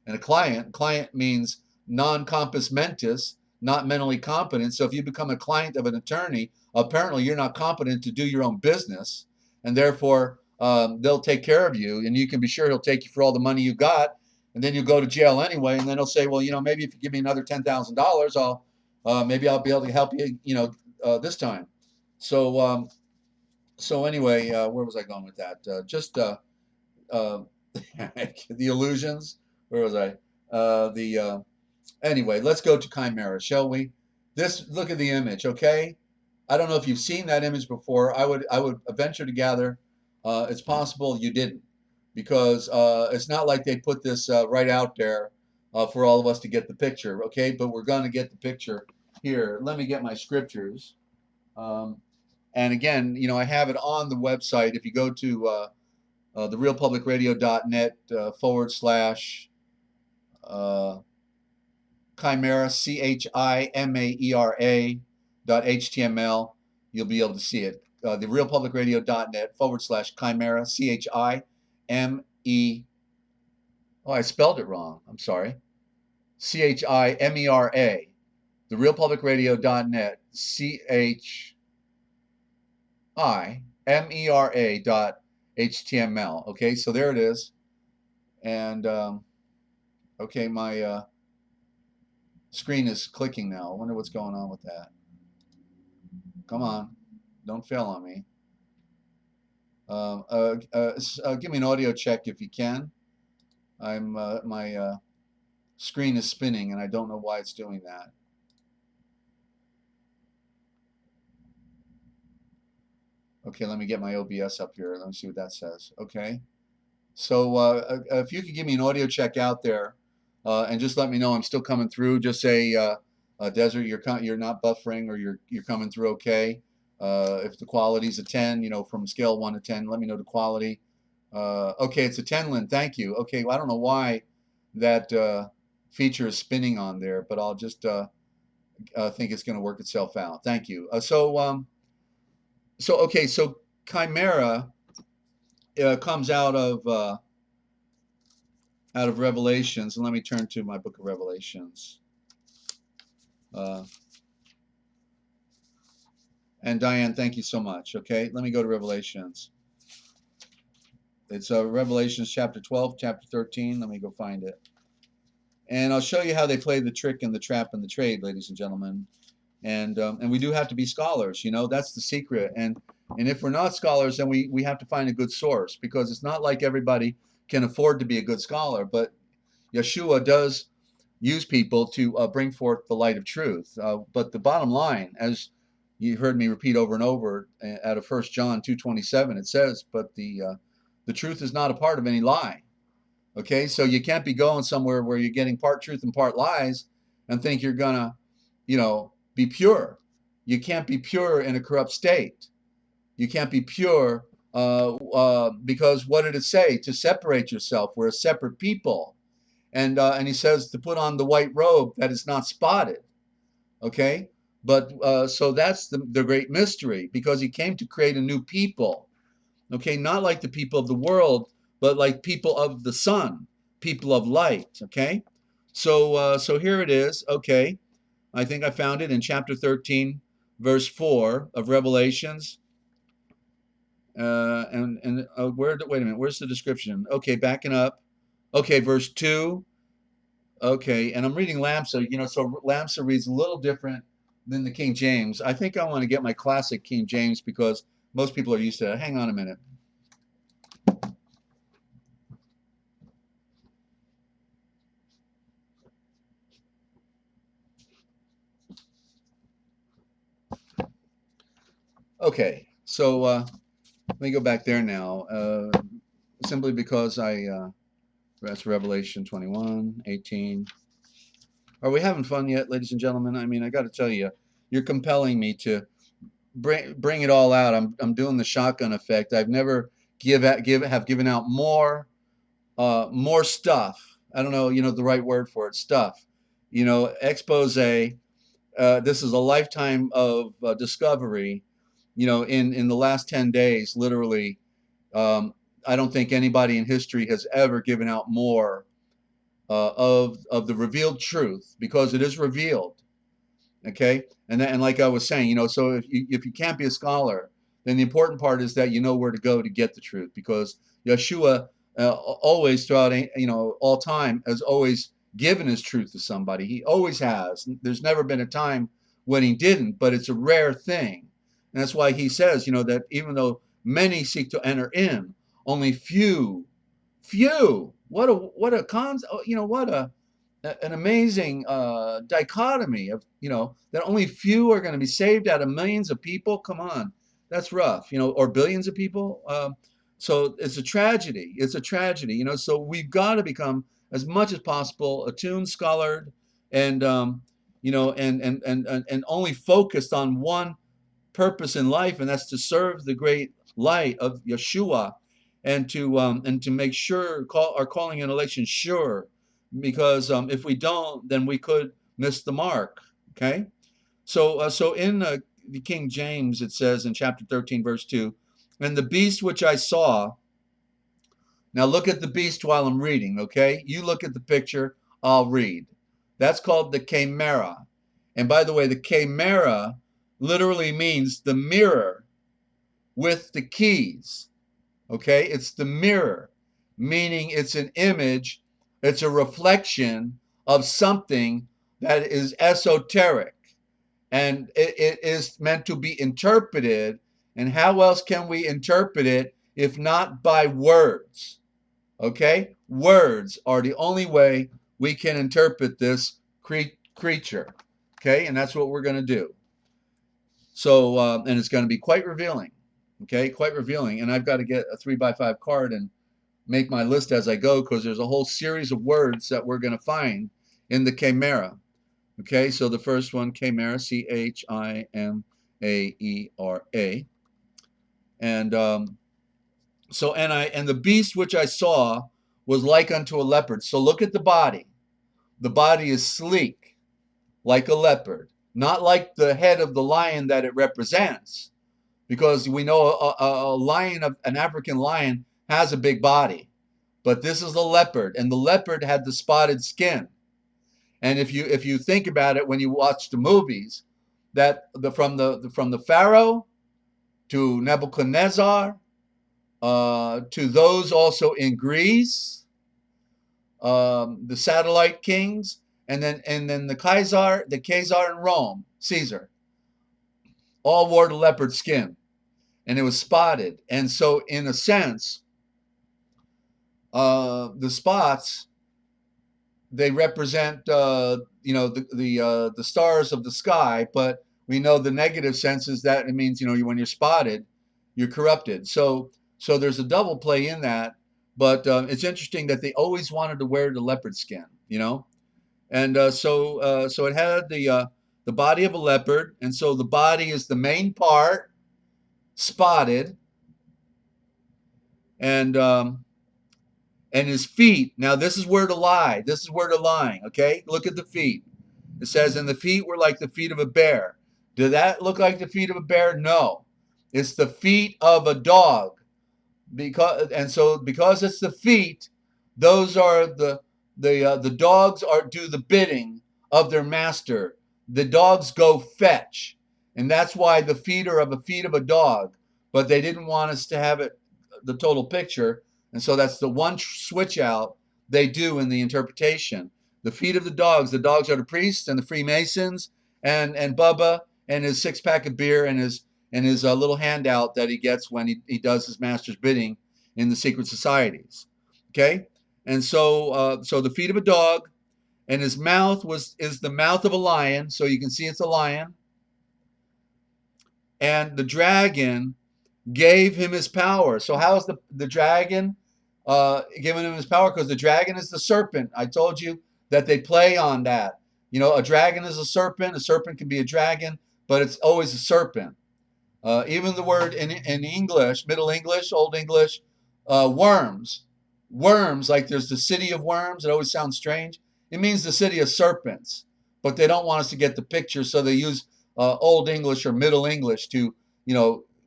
Speaker 1: And a client. Client means non compos mentis, not mentally competent. So if you become a client of an attorney, apparently you're not competent to do your own business, and therefore they'll take care of you, and you can be sure he'll take you for all the money you got, and then you go to jail anyway. And then he'll say, well, maybe if you give me another $10,000, maybe I'll be able to help you, this time. So anyway, where was I going with that? The illusions. Where was I? Anyway, let's go to Chimera, shall we? Look at the image, okay? I don't know if you've seen that image before. I would venture to gather it's possible you didn't, because it's not like they put this right out there for all of us to get the picture, okay? But we're going to get the picture here. Let me get my scriptures. And again, I have it on the website. If you go to therealpublicradio.net / Chimera, CHIMAERA.html, you'll be able to see it. Therealpublicradio.net / Chimera, CHIME. Oh, I spelled it wrong. I'm sorry. CHIMERA. Therealpublicradio.net, CHIMERA.html. Okay, so there it is. And okay, my screen is clicking now. I wonder what's going on with that. Come on, don't fail on me. Give me an audio check if you can. My screen is spinning, and I don't know why it's doing that. Okay, let me get my OBS up here. Let me see what that says. Okay, so if you could give me an audio check out there, and just let me know I'm still coming through. Just say, Desert, you're not buffering, or you're coming through okay. If the quality's a 10, from scale 1 to 10, let me know the quality. Okay, it's a 10, Lynn. Thank you. Okay, well, I don't know why that feature is spinning on there, but I'll just think it's going to work itself out. Thank you. So Chimera comes out of Revelations, and let me turn to my book of Revelations. And Diane, thank you so much. Okay, let me go to Revelations. It's Revelations chapter 12, chapter 13. Let me go find it. And I'll show you how they play the trick and the trap and the trade, ladies and gentlemen. And we do have to be scholars, that's the secret. And if we're not scholars, then we have to find a good source, because it's not like everybody can afford to be a good scholar. But Yeshua does use people to bring forth the light of truth. But the bottom line, as you heard me repeat over and over, out of 1 John 2:27, it says, but the truth is not a part of any lie. Okay, so you can't be going somewhere where you're getting part truth and part lies and think you're gonna, be pure. You can't be pure in a corrupt state. You can't be pure because what did it say? To separate yourself. We're a separate people. And he says to put on the white robe that is not spotted. Okay, but so that's the great mystery, because he came to create a new people. Okay, not like the people of the world, but like people of the sun, people of light. Okay, so here it is. Okay, I think I found it in chapter 13, verse 4 of Revelations. Wait a minute, where's the description? Okay, backing up. Okay, verse 2. Okay, and I'm reading Lamsa, so Lamsa reads a little different than the King James. I think I want to get my classic King James because most people are used to it. Hang on a minute. Okay, so let me go back there now, simply because that's Revelation 21:18. Are we having fun yet, ladies and gentlemen? I mean, I got to tell you, you're compelling me to bring it all out. I'm doing the shotgun effect. I've never have given out more stuff. I don't know, the right word for it, stuff. Expose. This is a lifetime of discovery. In the last 10 days, literally, I don't think anybody in history has ever given out more of the revealed truth, because it is revealed. Okay, and like I was saying, so if you can't be a scholar, then the important part is that you know where to go to get the truth, because Yeshua always throughout all time has always given his truth to somebody. He always has. There's never been a time when he didn't, but it's a rare thing, and that's why he says that even though many seek to enter in, only few. What a an amazing dichotomy of that only few are going to be saved out of millions of people. Come on, that's rough, or billions of people. So it's a tragedy. It's a tragedy, so we've got to become as much as possible attuned, scholared, and and only focused on one purpose in life, and that's to serve the great light of Yeshua, and to make sure our calling and election sure, because if we don't, then we could miss the mark. Okay, so in the King James, it says in chapter 13, verse 2, and the beast which I saw. Now look at the beast while I'm reading. Okay, you look at the picture, I'll read. That's called the chimera. And by the way, the chimera literally means the mirror with the keys. Okay, it's the mirror, meaning it's an image, it's a reflection of something that is esoteric, and it is meant to be interpreted. And how else can we interpret it if not by words? Okay, words are the only way we can interpret this creature. Okay, and that's what we're going to do. So, and it's going to be quite revealing. Okay, quite revealing. And I've got to get a 3x5 card and make my list as I go, because there's a whole series of words that we're going to find in the chimera. Okay, so the first one, chimera, Chimaera. And and the beast which I saw was like unto a leopard. So look at the body. The body is sleek, like a leopard, not like the head of the lion that it represents, because we know a lion, an African lion, has a big body, but this is a leopard, and the leopard had the spotted skin. And if you think about it, when you watch the movies, that from the Pharaoh to Nebuchadnezzar, to those also in Greece, the satellite kings, and then the Kaiser in Rome, Caesar, all wore the leopard skin, and it was spotted. And so, in a sense, the spots, they represent the stars of the sky, but we know the negative sense is that it means when you're spotted, you're corrupted. So there's a double play in that, but it's interesting that they always wanted to wear the leopard skin, and so it had the body of a leopard, and so the body is the main part, spotted, and his feet. Now this is where to lie. This is where to lying. Okay, look at the feet. It says, and the feet were like the feet of a bear. Did that look like the feet of a bear? No, it's the feet of a dog. Because it's the feet, those are the dogs do the bidding of their master. The dogs go fetch, and that's why the feet are of the feet of a dog. but they didn't want us to have it the total picture, and so that's the one switch out they do in the interpretation. The feet of the dogs are the priests and the Freemasons, and Bubba and his 6-pack of beer and his little handout that he gets when he does his master's bidding in the secret societies. Okay, and so the feet of a dog, and his mouth is the mouth of a lion, so you can see it's a lion. And the dragon gave him his power. So how is the dragon giving him his power? Because the dragon is the serpent. I told you that they play on that. You know, a dragon is a serpent can be a dragon, but it's always a serpent. Even the word in English, Middle English, Old English, worms. Worms, like there's the city of worms. It always sounds strange. It means the city of serpents. But they don't want us to get the picture, so they use Old English or Middle English to,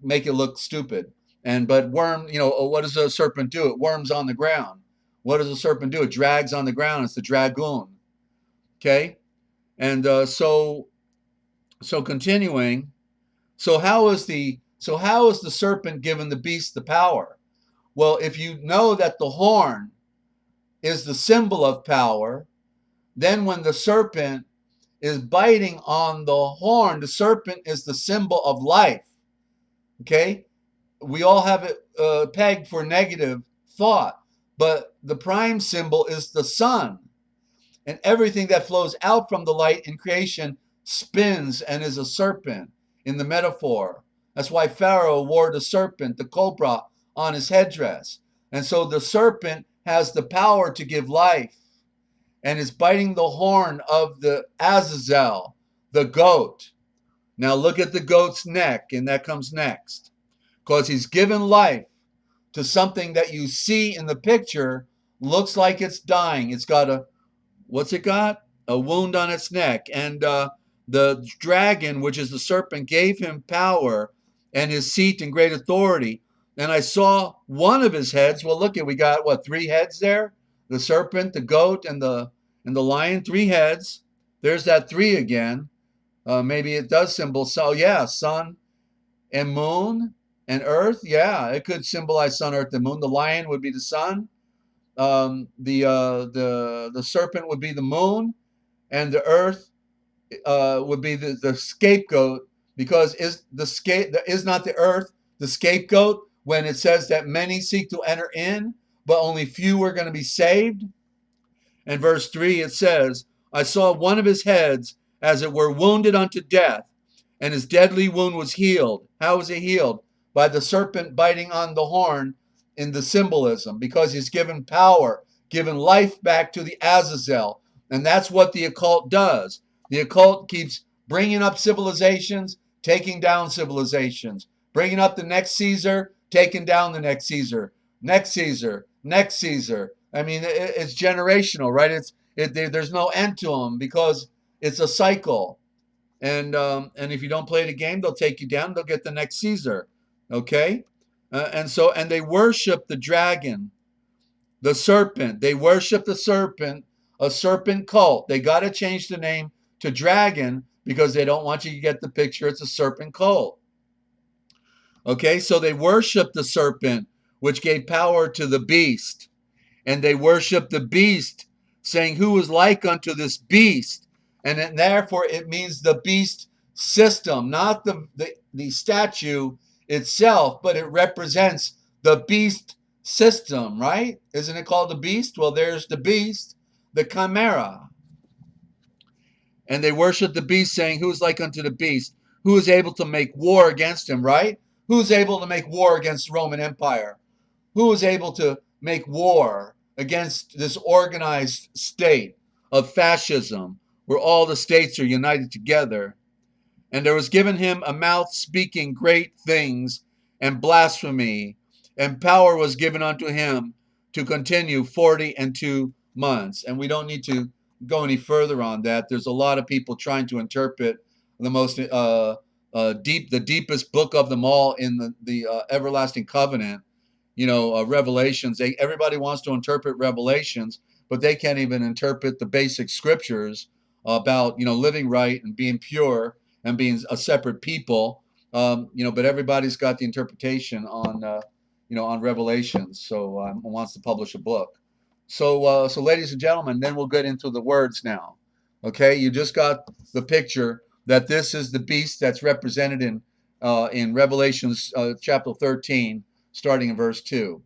Speaker 1: make it look stupid. But worm, what does a serpent do? It worms on the ground. What does a serpent do? It drags on the ground. It's the dragoon. Okay? And so continuing, so how is the serpent given the beast the power? Well, if you know that the horn is the symbol of power, then when the serpent is biting on the horn, the serpent is the symbol of life. Okay? We all have it pegged for negative thought, but the prime symbol is the sun. And everything that flows out from the light in creation spins and is a serpent in the metaphor. That's why Pharaoh wore the serpent, the cobra, on his headdress. And so the serpent has the power to give life and is biting the horn of the Azazel, the goat. Now look at the goat's neck, and that comes next. Because he's given life to something that you see in the picture, looks like it's dying. It's got what's it got? A wound on its neck. And the dragon, which is the serpent, gave him power and his seat and great authority. And I saw one of his heads. Well, look, we got, 3 heads there? The serpent, the goat, and the lion, 3 heads. There's that 3 again. Maybe it does symbol. So yeah, sun and moon and earth. Yeah, it could symbolize sun, earth, and moon. The lion would be the sun. The serpent would be the moon, and the earth would be the scapegoat, because is not the earth the scapegoat when it says that many seek to enter in, but only few are going to be saved? And verse 3, it says, I saw one of his heads as it were wounded unto death, and his deadly wound was healed. How was it healed? By the serpent biting on the horn in the symbolism, because he's given power, given life back to the Azazel. And that's what the occult does. The occult keeps bringing up civilizations, taking down civilizations, bringing up the next Caesar, taking down the next Caesar, next Caesar, next Caesar. I mean, it's generational, right? There's no end to them because it's a cycle. And if you don't play the game, they'll take you down. They'll get the next Caesar. Okay? And they worship the dragon, the serpent. They worship the serpent, a serpent cult. They got to change the name to dragon because they don't want you to get the picture. It's a serpent cult. Okay? So they worship the serpent, which gave power to the beast. And they worship the beast, saying, who is like unto this beast? And therefore it means the beast system, not the statue itself, but it represents the beast system, right? Isn't it called the beast? Well, there's the beast, the chimera. And they worship the beast, saying, who is like unto the beast? Who is able to make war against him, right? Who is able to make war against the Roman Empire? Who is able to make war against this organized state of fascism, where all the states are united together? And there was given him a mouth speaking great things and blasphemy, and power was given unto him to continue 42 months. And we don't need to go any further on that. There's a lot of people trying to interpret the most the deepest book of them all in the everlasting covenant. Revelations. Everybody wants to interpret Revelations, but they can't even interpret the basic scriptures about living right and being pure and being a separate people But everybody's got the interpretation on, on Revelations. So wants to publish a book. So ladies and gentlemen, then we'll get into the words now. Okay, you just got the picture that this is the beast that's represented in Revelations chapter 13, starting in verse 2.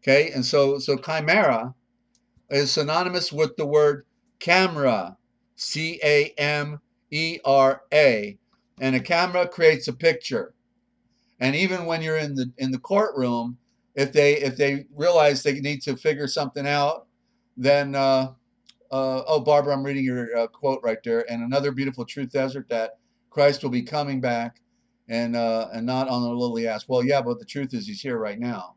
Speaker 1: Okay, and so chimera is synonymous with the word camera, Camera, and a camera creates a picture. And even when you're in the courtroom, if they realize they need to figure something out, then oh, Barbara, I'm reading your quote right there. And another beautiful truth desert, that Christ will be coming back, and not on a lowly ass. Well, yeah, but the truth is he's here right now.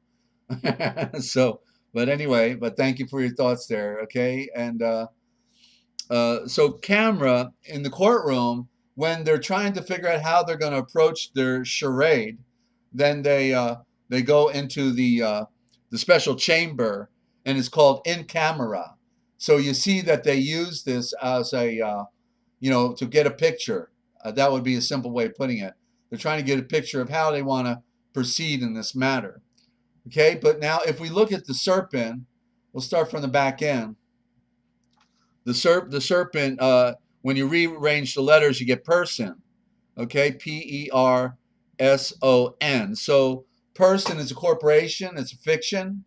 Speaker 1: So, but anyway, but thank you for your thoughts there. Okay, and so camera in the courtroom, when they're trying to figure out how they're going to approach their charade, then they go into the special chamber, and it's called in camera. So you see that they use this as a to get a picture. That would be a simple way of putting it. They're trying to get a picture of how they want to proceed in this matter. Okay, but now if we look at the serpent, we'll start from the back end. The serpent, when you rearrange the letters, you get person. Okay, Person. So person is a corporation, it's a fiction.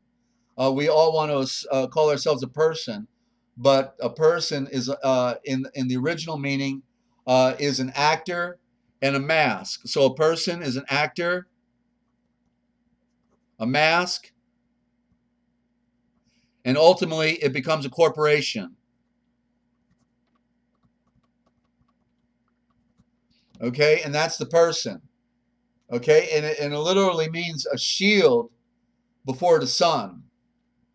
Speaker 1: We all want to call ourselves a person, but a person is, in the original meaning, is an actor and a mask. So a person is an actor, a mask, and ultimately it becomes a corporation. Okay, and that's the person. Okay, and it literally means a shield before the sun.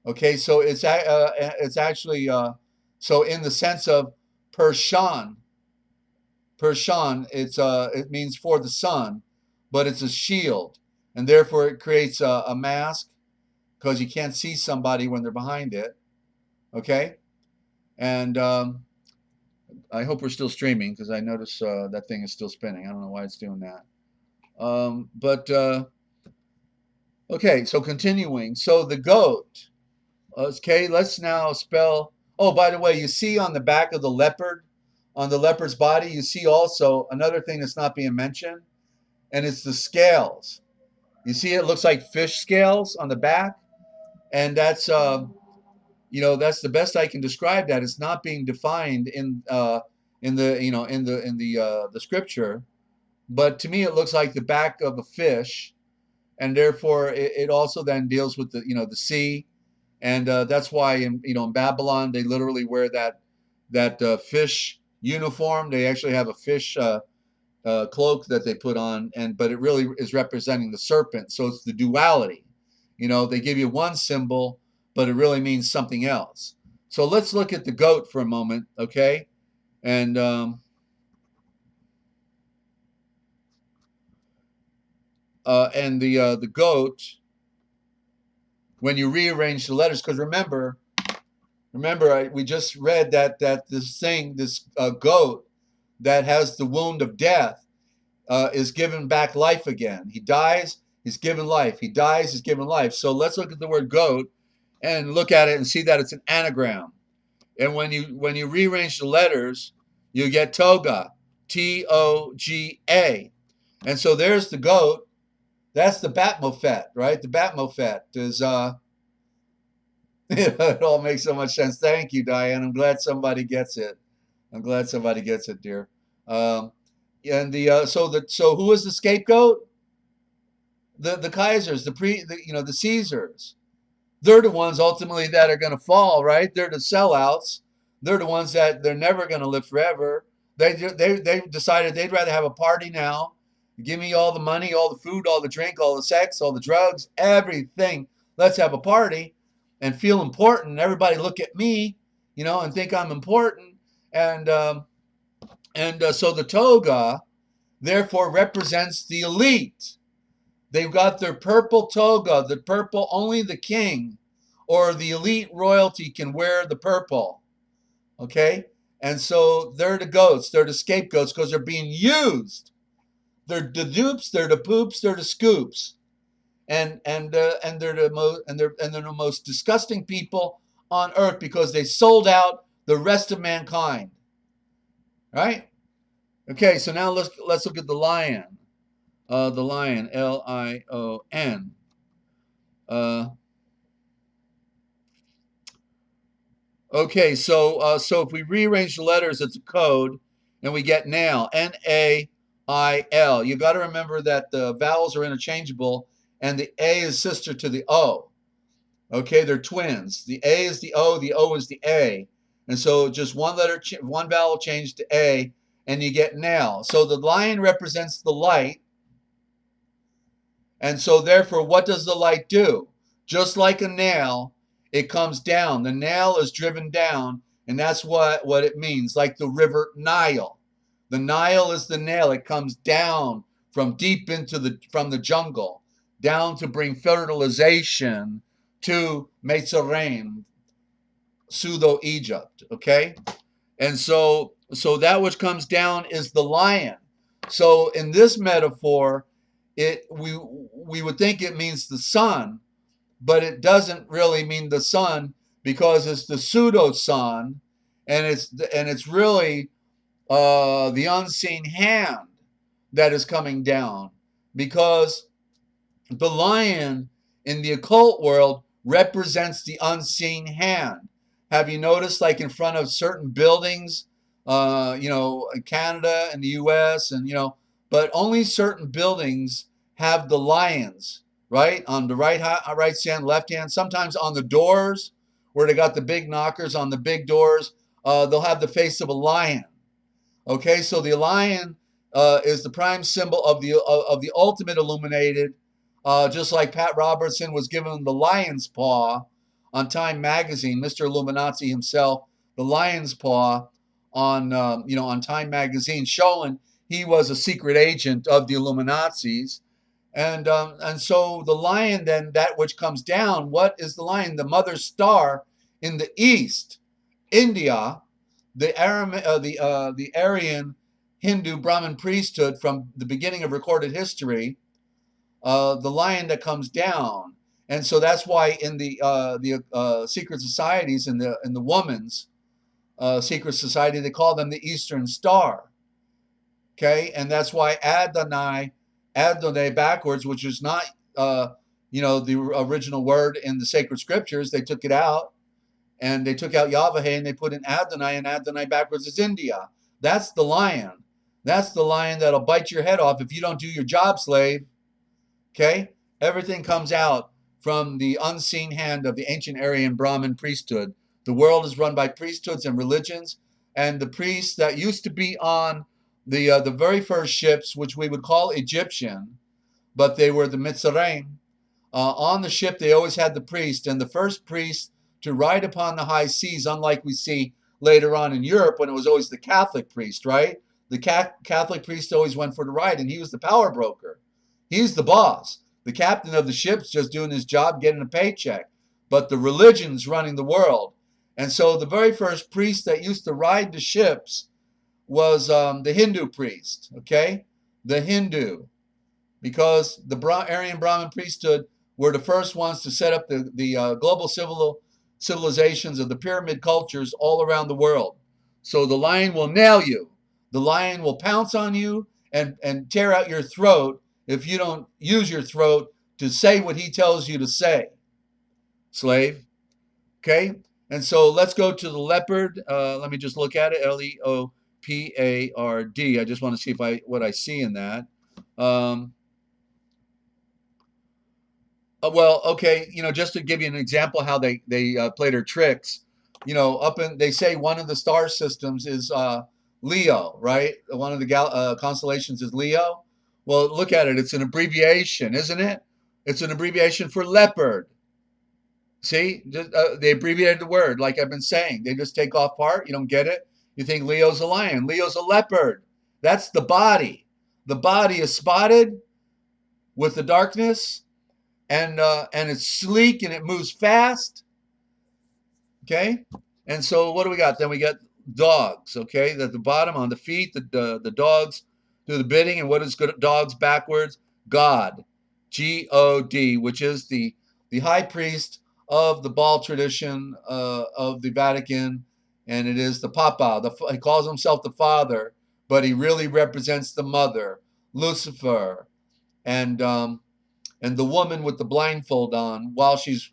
Speaker 1: Okay, so it's actually so in the sense of Pershan, it means for the sun, but it's a shield, and therefore it creates a mask, because you can't see somebody when they're behind it. Okay, and I hope we're still streaming, because I notice that thing is still spinning. I don't know why it's doing that. Okay, so continuing. So the goat. Okay, let's now spell. Oh, by the way, you see on the back of the leopard, on the leopard's body, you see also another thing that's not being mentioned, and it's the scales. You see, it looks like fish scales on the back, and that's that's the best I can describe that. It's not being defined in the scripture, but to me it looks like the back of a fish, and therefore it also then deals with the sea. And that's why in Babylon they literally wear that fish uniform. They actually have a fish cloak that they put on, but it really is representing the serpent. So it's the duality. They give you one symbol, but it really means something else. So let's look at the goat for a moment, okay? And the goat, when you rearrange the letters, because remember, we just read that this goat that has the wound of death is given back life again. He dies, he's given life. He dies, he's given life. So let's look at the word goat and look at it and see that it's an anagram. And when you rearrange the letters, you get toga, Toga. And so there's the goat. That's the Batmophet, right? The Batmophet is it all makes so much sense. Thank you, Diane. I'm glad somebody gets it. Dear. So who is the scapegoat? The Kaisers, the Caesars. They're the ones ultimately that are going to fall, right? They're the sellouts. They're the ones that they're never going to live forever. They decided they'd rather have a party now. Give me all the money, all the food, all the drink, all the sex, all the drugs, everything. Let's have a party and feel important. Everybody look at me, and think I'm important. And so the toga, therefore, represents the elite. They've got their purple toga, the purple, only the king or the elite royalty can wear the purple. Okay? And so they're the goats, they're the scapegoats, because they're being used They're the dupes, they're the poops, they're the scoops, and they're the most disgusting people on earth because they sold out the rest of mankind. Right? Okay, so now let's look at the lion. The lion, Lion. Uh, okay, so if we rearrange the letters, it's a code, and we get nail, Nail. You got to remember that the vowels are interchangeable, and the A is sister to the O. Okay, they're twins. The A is the O is the A, and so just one letter, one vowel changed to A, and you get nail. So the lion represents the light. And so therefore, what does the light do? Just like a nail, it comes down. The nail is driven down, and that's what it means, like the river Nile. The Nile is the nail. It comes down from deep from the jungle, down to bring fertilization to Mitzrayim, pseudo Egypt. Okay? And so that which comes down is the lion. So in this metaphor, we would think it means the sun, but it doesn't really mean the sun because it's the pseudo sun, and it's really the unseen hand that is coming down, because the lion in the occult world represents the unseen hand. Have you noticed, like in front of certain buildings, in Canada and the U.S. and but only certain buildings have the lions, right? On the right hand, left hand, sometimes on the doors where they got the big knockers on the big doors, they'll have the face of a lion. Okay, so the lion is the prime symbol of the ultimate illuminated, just like Pat Robertson was given the lion's paw on Time Magazine, Mr. Illuminati himself, the lion's paw on Time Magazine, showing he was a secret agent of the Illuminatis. And so the lion, then, that which comes down, what is the lion? The mother star in the east, India, the Aryan Hindu Brahmin priesthood from the beginning of recorded history, the lion that comes down. And so that's why in the secret societies, in the woman's secret society, they call them the Eastern Star. Okay, and that's why Adonai backwards, which is not the original word in the sacred scriptures. They took it out, and they took out Yahweh and they put in Adonai, and Adonai backwards is India. That's the lion. That's the lion that'll bite your head off if you don't do your job, slave. Okay, everything comes out from the unseen hand of the ancient Aryan Brahmin priesthood. The world is run by priesthoods and religions, and the priests that used to be on the very first ships, which we would call Egyptian, but they were the Mitzrayim. On the ship, they always had the priest, and the first priest to ride upon the high seas, unlike we see later on in Europe when it was always the Catholic priest, right? The Catholic priest always went for the ride, and he was the power broker. He's the boss. The captain of the ship's just doing his job, getting a paycheck. But the religion's running the world. And so the very first priest that used to ride the ships was the Hindu priest, okay? The Hindu. Because the Aryan Brahmin priesthood were the first ones to set up the global civilizations of the pyramid cultures all around the world. So the lion will nail you. The lion will pounce on you and tear out your throat if you don't use your throat to say what he tells you to say, slave. Okay? And so let's go to the leopard. Let me just look at it. Leopard. I just want to see what I see in that. Well, okay, just to give you an example how they play their tricks, they say one of the star systems is Leo, right? One of the constellations is Leo. Well, look at it. It's an abbreviation, isn't it? It's an abbreviation for leopard. See, they abbreviated the word, like I've been saying. They just take off part. You don't get it. You think Leo's a lion. Leo's a leopard. That's the body. The body is spotted with the darkness, and it's sleek and it moves fast. Okay, and so what do we got? Then we got dogs. Okay, at the bottom on the feet, the dogs Do the bidding, and what is good dogs backwards? God, God, which is the high priest of the Baal tradition of the Vatican, and it is the Papa. He calls himself the Father, but he really represents the Mother, Lucifer, and the woman with the blindfold on while she's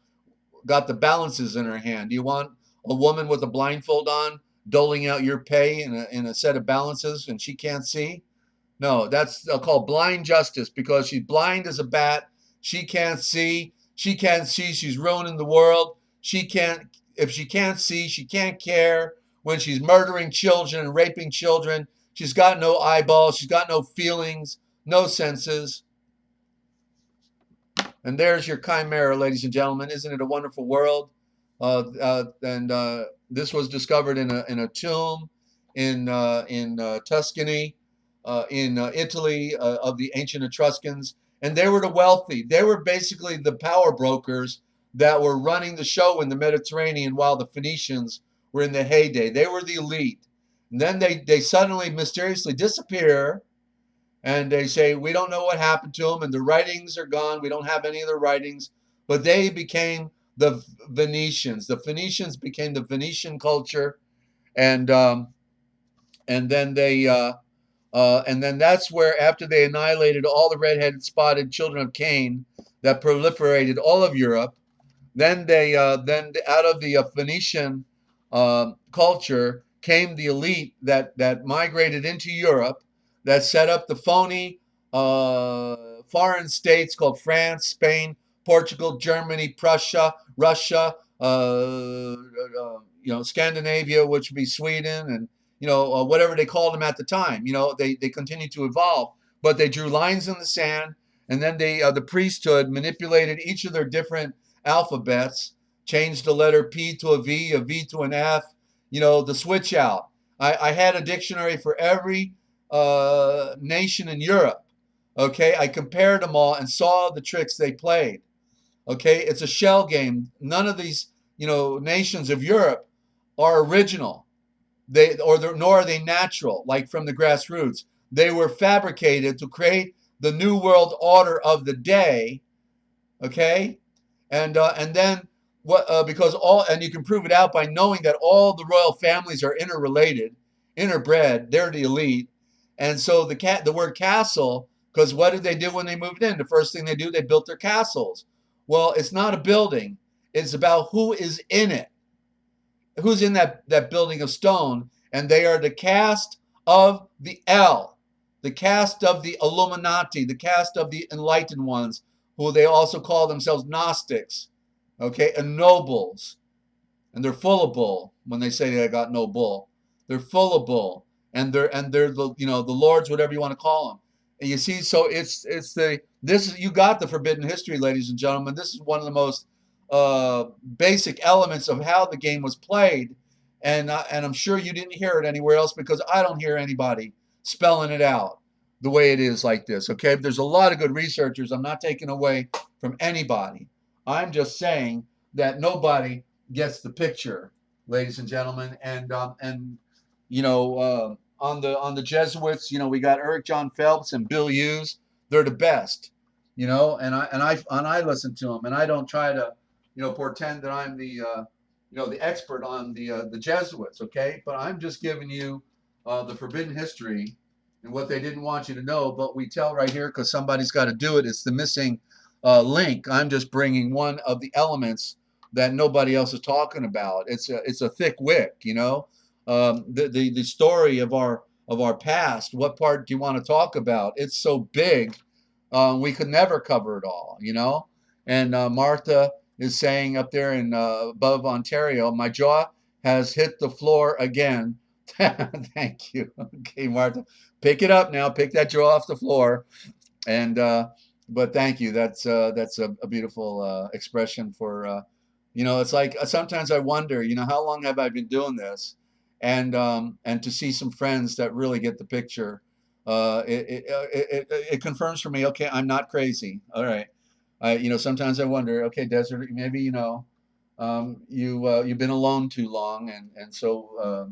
Speaker 1: got the balances in her hand. Do you want a woman with a blindfold on doling out your pay in a set of balances and she can't see? No, that's called blind justice because she's blind as a bat. She can't see. She can't see. She's ruining the world. She can't, if she can't see, she can't care when she's murdering children and raping children. She's got no eyeballs. She's got no feelings, no senses. And there's your chimera, ladies and gentlemen. Isn't it a wonderful world? And this was discovered in a tomb in Tuscany, in Italy, of the ancient Etruscans. And they were the wealthy. They were basically the power brokers that were running the show in the Mediterranean while the Phoenicians were in the heyday. They were the elite. And then they suddenly mysteriously disappear, and they say we don't know what happened to them, and the writings are gone. We don't have any of their writings, but they became the Venetians. The Phoenicians became the Venetian culture, and then and then that's where, after they annihilated all the red-headed spotted children of Cain that proliferated all of Europe, then out of the Phoenician culture came the elite that migrated into Europe, that set up the phony foreign states called France, Spain, Portugal, Germany, Prussia, Russia, Scandinavia, which would be Sweden, and whatever they called them at the time. They continued to evolve, but they drew lines in the sand, and then the priesthood manipulated each of their different alphabets, changed the letter P to a V to an F, the switch out. I had a dictionary for every nation in Europe. Okay, I compared them all and saw the tricks they played. Okay, it's a shell game. None of these, nations of Europe are original. Nor are they natural, like from the grassroots. They were fabricated to create the new world order of the day. Okay, and then what? Because and you can prove it out by knowing that all the royal families are interrelated, interbred. They're the elite, and so the word castle. Because what did they do when they moved in? The first thing they do, they built their castles. Well, it's not a building. It's about who is in it. Who's in that building of stone, and they are the caste of the L, the caste of the Illuminati, the caste of the enlightened ones, who they also call themselves Gnostics, okay, and nobles. And they're full of bull when they say they got no bull. They're full of bull, and they're the the lords, whatever you want to call them. And you see, so you got the forbidden history, ladies and gentlemen. This is one of the most basic elements of how the game was played, and I'm sure you didn't hear it anywhere else, because I don't hear anybody spelling it out the way it is like this. Okay, there's a lot of good researchers. I'm not taking away from anybody. I'm just saying that nobody gets the picture, ladies and gentlemen. And on the Jesuits, we got Eric John Phelps and Bill Hughes. They're the best, and I listen to them, and I don't try to pretend that I'm the expert on the Jesuits. Okay, but I'm just giving you the forbidden history and what they didn't want you to know, but we tell right here because somebody's got to do it. It's the missing link. I'm just bringing one of the elements that nobody else is talking about. It's a thick wick, the story of our past. What part do you want to talk about? It's so big, we could never cover it all, And Martha is saying up there in above Ontario, my jaw has hit the floor again. Thank you. Okay, Martha, pick it up now. Pick that jaw off the floor. And but thank you. That's a beautiful expression for it's like sometimes I wonder, how long have I been doing this, and to see some friends that really get the picture, it confirms for me. Okay, I'm not crazy. All right, sometimes I wonder. Okay, Desert, maybe you've been alone too long, and so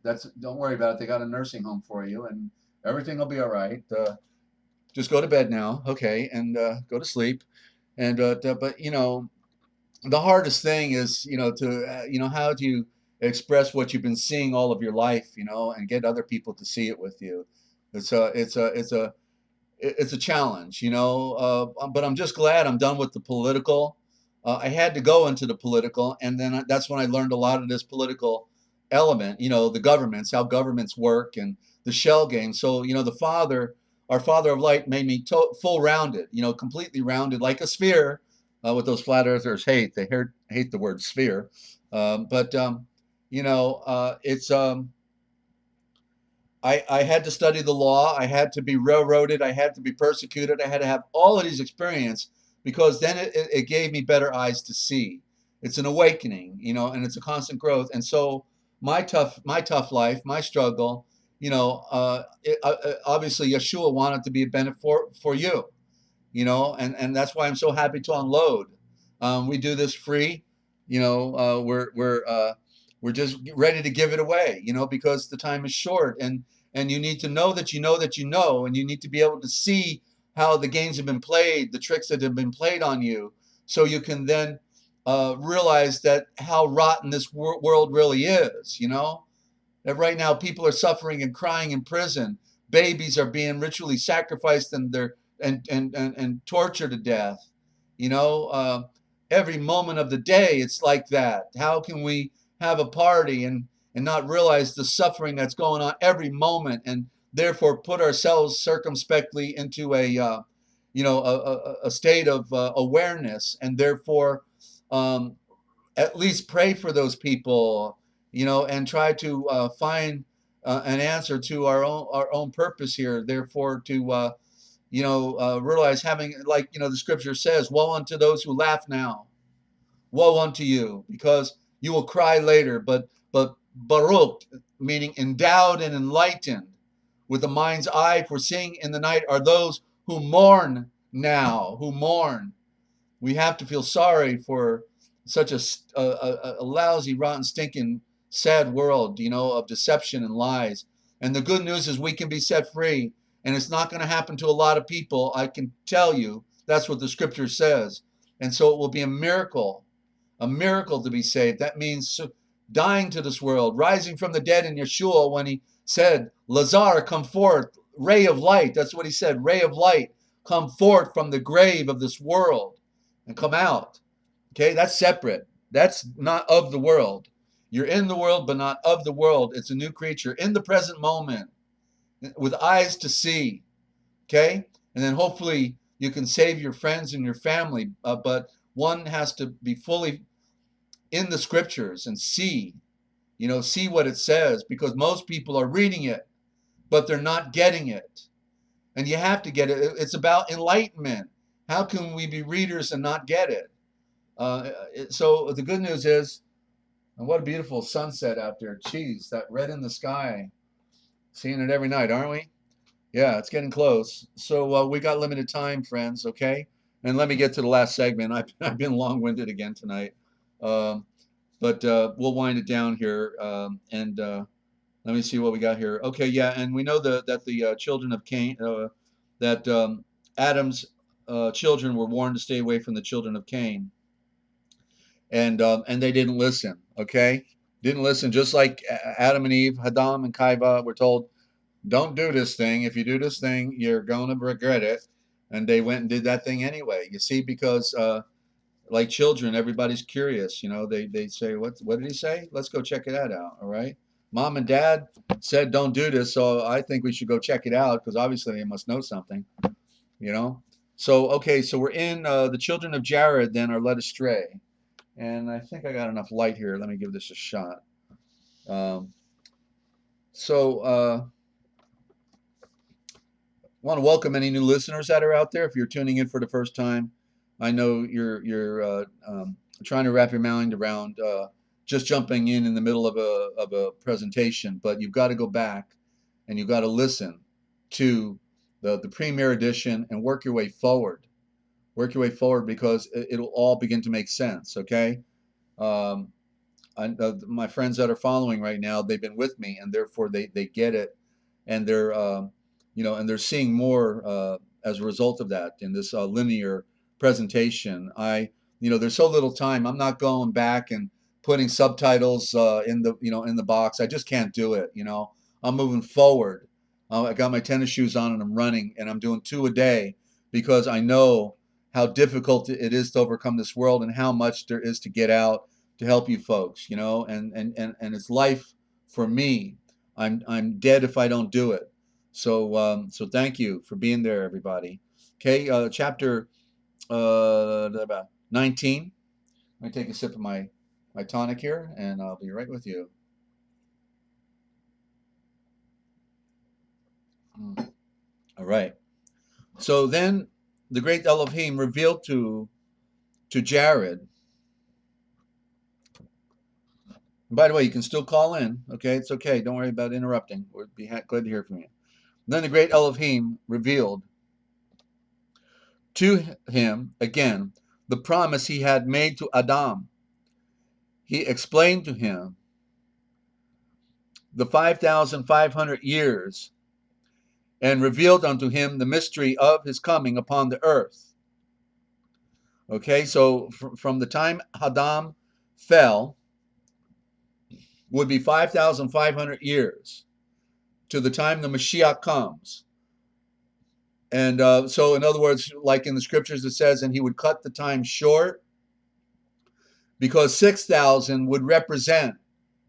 Speaker 1: that's don't worry about it. They got a nursing home for you, and Everything will be all right. Just go to bed now, okay, and go to sleep. And but the hardest thing is, to how do you express what you've been seeing all of your life, and get other people to see it with you. It's a challenge, but I'm just glad I'm done with the political. I had to go into the political, and then that's when I learned a lot of this political element, the governments, how governments work, and the shell game. So, our Father of Light made me full rounded, completely rounded, like a sphere. What those flat earthers hate, they hate the word sphere. But it's I had to study the law. I had to be railroaded. I had to be persecuted. I had to have all of these experience, because then it gave me better eyes to see. It's an awakening, and it's a constant growth. And so my tough life, my struggle, obviously Yeshua wanted to be a benefit for you, and that's why I'm so happy to unload. We do this free, we're just ready to give it away, because the time is short, and you need to know that you know that you know, and you need to be able to see how the games have been played, the tricks that have been played on you, so you can then realize that how rotten this world really is, that right now people are suffering and crying in prison. Babies are being ritually sacrificed, and they're and tortured to death. You know, uh, every moment of the day, it's like that. How can we have a party and not realize the suffering that's going on every moment, and therefore put ourselves circumspectly into a state of awareness, and therefore um, at least pray for those people, and try to find an answer to our own purpose here. Therefore, to realize, having, like, the scripture says, "Woe unto those who laugh now, woe unto you, because you will cry later." But Baruch, meaning endowed and enlightened with the mind's eye for seeing in the night, are those who mourn now, who mourn. We have to feel sorry for such a lousy, rotten, stinking, sad world, of deception and lies. And the good news is we can be set free, and it's not going to happen to a lot of people. I can tell you that's what the scripture says. And so it will be a miracle to be saved. That means dying to this world, rising from the dead in Yeshua, when he said, "Lazar, come forth, ray of light." That's what he said, ray of light, come forth from the grave of this world and come out. Okay, that's separate. That's not of the world. You're in the world, but not of the world. It's a new creature in the present moment with eyes to see. Okay, and then hopefully you can save your friends and your family. But one has to be fully in the scriptures and see what it says, because most people are reading it, but they're not getting it. And you have to get it. It's about enlightenment. How can we be readers and not get it? So the good news is, and what a beautiful sunset out there. Geez, that red in the sky. Seeing it every night, aren't we? Yeah, it's getting close. So we got limited time, friends, okay? And let me get to the last segment. I've been long-winded again tonight. Um, but we'll wind it down here. And let me see what we got here. Okay, yeah, and we know that the children of Cain, that Adam's children were warned to stay away from the children of Cain, and they didn't listen. Okay, didn't listen. Just like Adam and Eve, Hadam and Kaiva were told, "Don't do this thing. If you do this thing, you're gonna regret it." And they went and did that thing anyway. You see, because like children, everybody's curious. They say, "What did he say? Let's go check it out." All right. Mom and Dad said, "Don't do this," so I think we should go check it out, because obviously they must know something. You know. So okay, so we're in the children of Jared then are led astray. And I think I got enough light here. Let me give this a shot. Um, so, want to welcome any new listeners that are out there. If you're tuning in for the first time, I know you're trying to wrap your mind around just jumping in the middle of a presentation, but you've got to go back and you've got to listen to the premier edition and work your way forward. Work your way forward, because it'll all begin to make sense. Okay. Um, my friends that are following right now, they've been with me, and therefore they get it, and they're and they're seeing more as a result of that in this linear presentation. There's so little time. I'm not going back and putting subtitles in the box. I just can't do it. I'm moving forward. I got my tennis shoes on and I'm running, and I'm doing 2 a day because I know how difficult it is to overcome this world and how much there is to get out to help you folks. And it's life for me. I'm dead if I don't do it. So thank you for being there, everybody. Okay, chapter 19. Let me take a sip of my tonic here, and I'll be right with you. All right. So then the great Elohim revealed to Jared. And by the way, you can still call in. Okay, it's okay. Don't worry about interrupting. We'd be glad to hear from you. Then the great Elohim revealed to him again the promise he had made to Adam. He explained to him the 5,500 years and revealed unto him the mystery of his coming upon the earth. Okay, so from the time Adam fell would be 5,500 years to the time the Mashiach comes. And so in other words, like in the scriptures it says, and he would cut the time short, because 6,000 would represent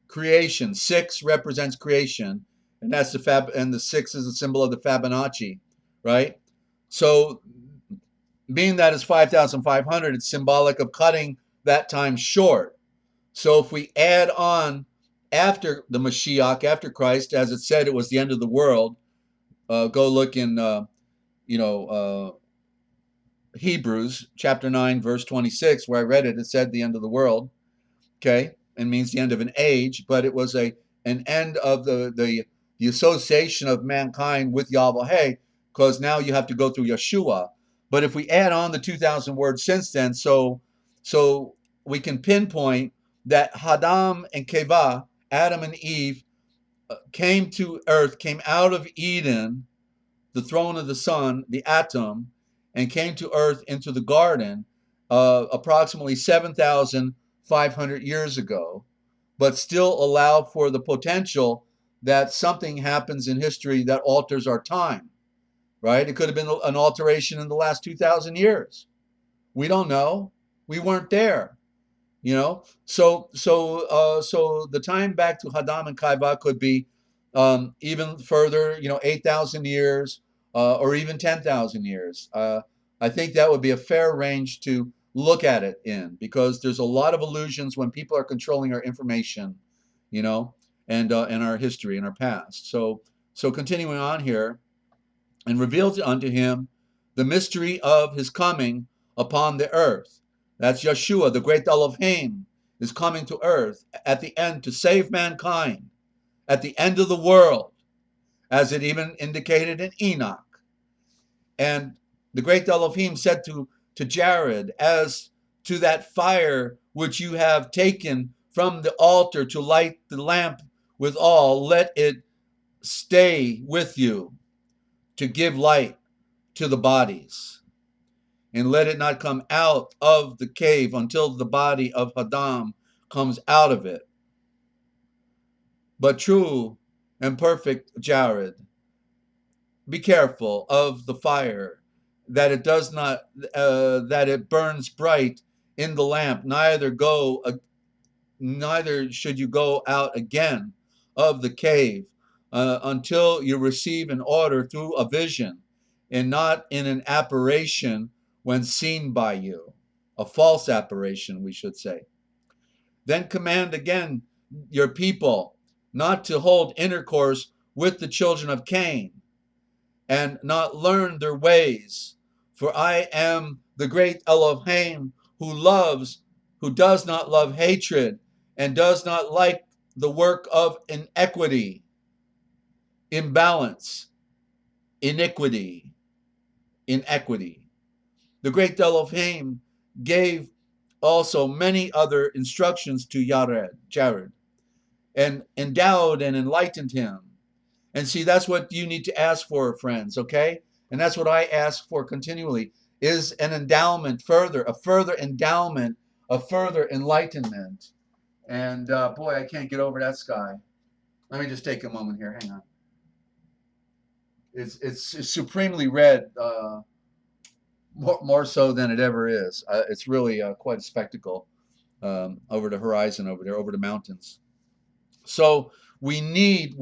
Speaker 1: creation. 6 represents creation, and that's the 6 is a symbol of the Fibonacci, right? So being that it's 5,500, it's symbolic of cutting that time short. So if we add on after the Mashiach, after Christ, as it said, it was the end of the world. Go look in, Hebrews chapter 9, verse 26, where I read it. It said the end of the world. Okay, and means the end of an age, but it was an end of the association of mankind with Yahweh, because now you have to go through Yeshua. But if we add on the 2,000 words since then, so we can pinpoint that Adam and Keva, Adam and Eve, came to earth, came out of Eden, the throne of the sun, the atom, and came to earth into the garden approximately 7,500 years ago, but still allow for the potential that something happens in history that alters our time, right? It could have been an alteration in the last 2,000 years. We don't know. We weren't there, So the time back to Hadam and Kaiva could be even further, 8,000 years or even 10,000 years. I think that would be a fair range to look at it in, because there's a lot of illusions when people are controlling our information, and our history and our past. So continuing on here, and revealed unto him the mystery of his coming upon the earth. That's Yeshua, the great Elohim, is coming to earth at the end to save mankind, at the end of the world, as it even indicated in Enoch. And the great Elohim said to Jared, as to that fire which you have taken from the altar to light the lamp withal, let it stay with you to give light to the bodies, and let it not come out of the cave until the body of Adam comes out of it. But true and perfect Jared, be careful of the fire, that it does not, that it burns bright in the lamp. Neither should you go out again of the cave until you receive an order through a vision, and not in an apparition when seen by you, a false apparition, we should say. Then command again your people not to hold intercourse with the children of Cain, and not learn their ways. For I am the great Elohim, who does not love hatred, and does not like the work of inequity, imbalance, iniquity, inequity. The great Elohim gave also many other instructions to Jared, and endowed and enlightened him, And see, that's what you need to ask for, friends, okay? And that's what I ask for continually, is an endowment further, a further endowment, a further enlightenment. And boy, I can't get over that sky. Let me just take a moment here. Hang on. It's supremely red, more so than it ever is. It's really quite a spectacle over the horizon over there, over the mountains. So we need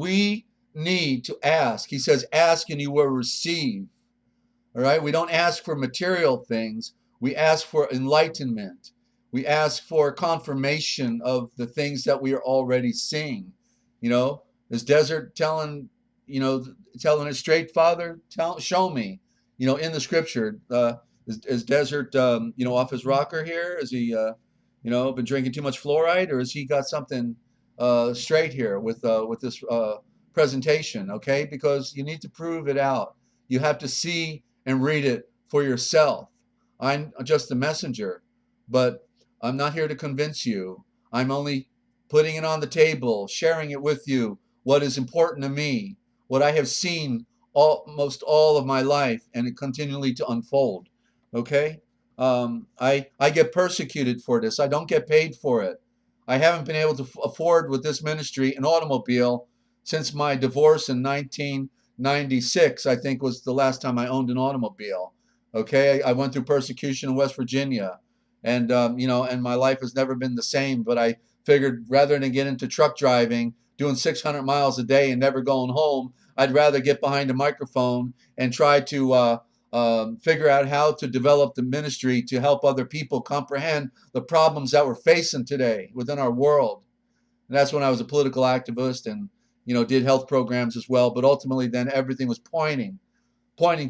Speaker 1: to ask. He says, ask and you will receive. All right. We don't ask for material things. We ask for enlightenment. We ask for confirmation of the things that we are already seeing. You know, is desert telling, telling it straight, Father, show me, in the scripture, is desert, off his rocker here? Is he, been drinking too much fluoride, or has he got something straight here with this presentation? Okay, because you need to prove it out. You have to see and read it for yourself. I'm just a messenger, but I'm not here to convince you. I'm only putting it on the table, sharing it with you, what is important to me, what I have seen almost all of my life, and it continually to unfold. Okay? I get persecuted for this. I don't get paid for it. I haven't been able to afford with this ministry an automobile since my divorce in 1996. I think was the last time I owned an automobile. Okay, I went through persecution in West Virginia, and and my life has never been the same. But I figured rather than get into truck driving, doing 600 miles a day and never going home, I'd rather get behind a microphone and try to figure out how to develop the ministry to help other people comprehend the problems that we're facing today within our world. And that's when I was a political activist and did health programs as well. But ultimately, then everything was pointing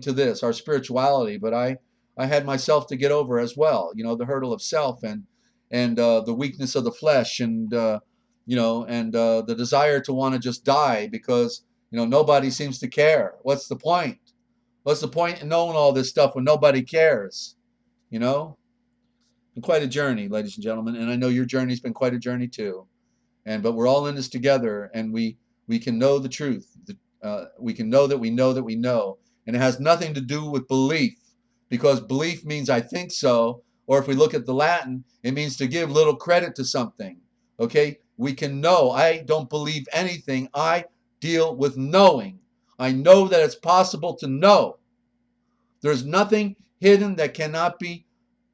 Speaker 1: to this, our spirituality. But I had myself to get over as well. The hurdle of self and the weakness of the flesh and the desire to want to just die because nobody seems to care. What's the point? What's the point in knowing all this stuff when nobody cares? You know, been quite a journey, ladies and gentlemen, and I know your journey's been quite a journey too. But we're all in this together, and we can know the truth. We can know that we know that we know, and it has nothing to do with belief, because belief means I think so, or if we look at the Latin, it means to give little credit to something. Okay, we can know. I don't believe anything. I deal with knowing. I know that it's possible to know. There's nothing hidden that cannot be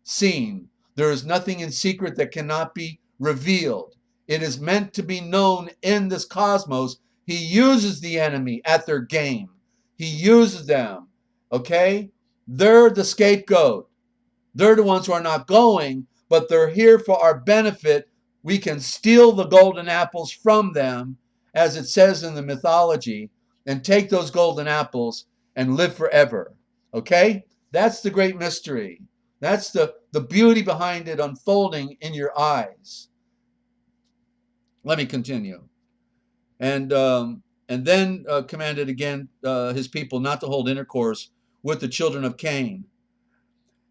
Speaker 1: seen. There is nothing in secret that cannot be revealed. It is meant to be known in this cosmos. He uses the enemy at their game. He uses them. Okay? They're the scapegoat. They're the ones who are not going, but they're here for our benefit. We can steal the golden apples from them, as it says in the mythology, and take those golden apples and live forever. Okay? That's the great mystery. That's the beauty behind it unfolding in your eyes. Let me continue. And then commanded again his people not to hold intercourse with the children of Cain,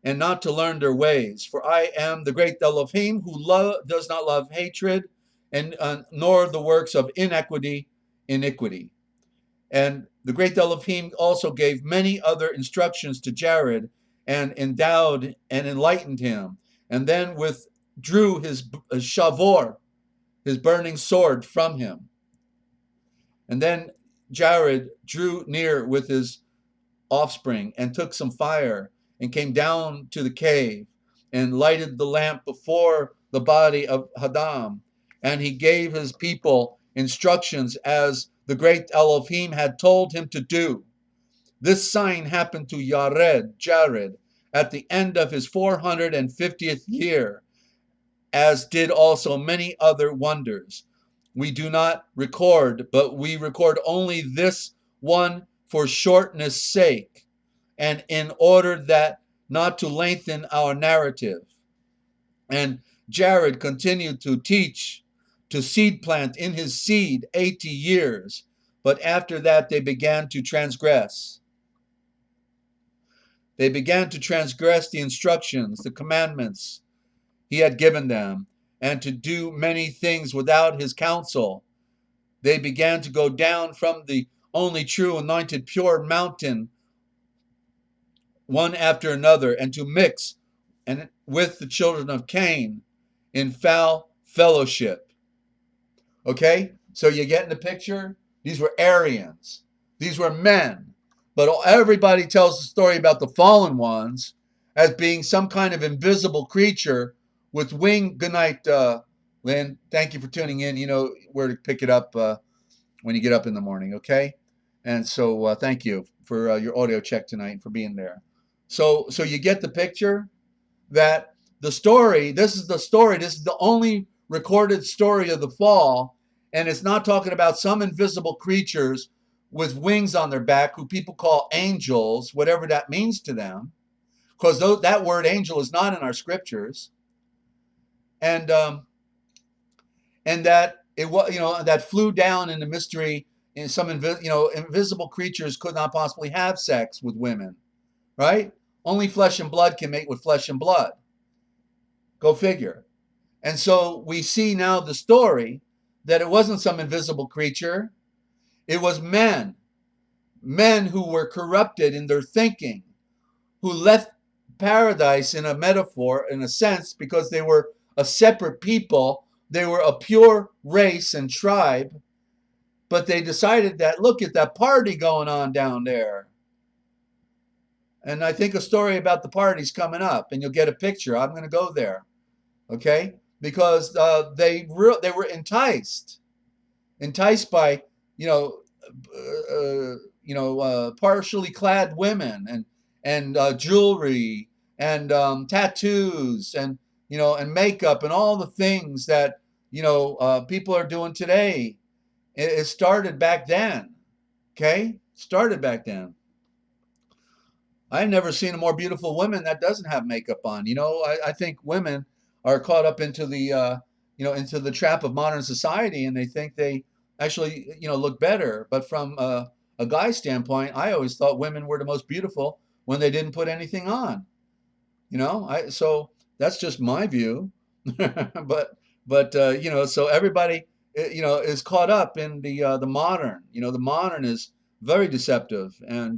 Speaker 1: and not to learn their ways. For I am the great Elohim who does not love hatred, and nor the works of iniquity. And the great Elohim also gave many other instructions to Jared, and endowed and enlightened him, and then withdrew his shavor, his burning sword, from him. And then Jared drew near with his offspring and took some fire and came down to the cave and lighted the lamp before the body of Adam. And he gave his people instructions as the great Elohim had told him to do. This sign happened to Jared, at the end of his 450th year, as did also many other wonders. We do not record, but we record only this one for shortness' sake, and in order that not to lengthen our narrative. And Jared continued to teach, to seed plant in his seed 80 years, but after that they began to transgress. They began to transgress the instructions, the commandments he had given them, and to do many things without his counsel. They began to go down from the only true, anointed, pure mountain, one after another, and to mix and with the children of Cain in foul fellowship. Okay? So you get in the picture? These were Aryans. These were men. But everybody tells the story about the fallen ones as being some kind of invisible creature with wing. Good night, Lynn. Thank you for tuning in. You know where to pick it up when you get up in the morning, okay? And so thank you for your audio check tonight and for being there. So you get the picture that the story, this is the only recorded story of the fall, and it's not talking about some invisible creatures with wings on their back who people call angels, whatever that means to them, because that word angel is not in our scriptures, and that it was, that flew down in the mystery, and some invisible creatures could not possibly have sex with women, right? Only flesh and blood can mate with flesh and blood. Go figure. And so we see now the story that it wasn't some invisible creature. It was men who were corrupted in their thinking, who left paradise in a metaphor, in a sense, because they were a separate people. They were a pure race and tribe, but they decided that, look at that party going on down there. And I think a story about the party's coming up, and you'll get a picture. I'm going to go there, okay? Because they were enticed by partially clad women and jewelry and tattoos and and makeup and all the things that people are doing today. It started back then. Okay, started back then. I've never seen a more beautiful woman that doesn't have makeup on. I think women are caught up into the into the trap of modern society, and they think they actually look better. But from a guy standpoint, I always thought women were the most beautiful when they didn't put anything on. So that's just my view. but so everybody is caught up in the modern. The modern is very deceptive. And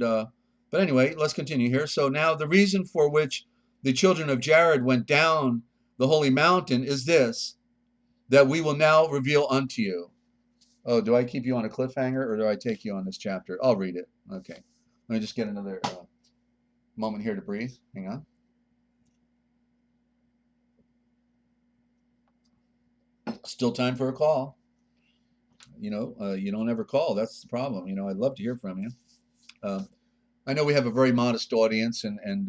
Speaker 1: but anyway, let's continue here. So now the reason for which the children of Jared went down the holy mountain is this, that we will now reveal unto you. Oh, do I keep you on a cliffhanger, or do I take you on this chapter? I'll read it. Okay. Let me just get another moment here to breathe. Hang on. Still time for a call. You don't ever call. That's the problem. I'd love to hear from you. Uh, I know we have a very modest audience and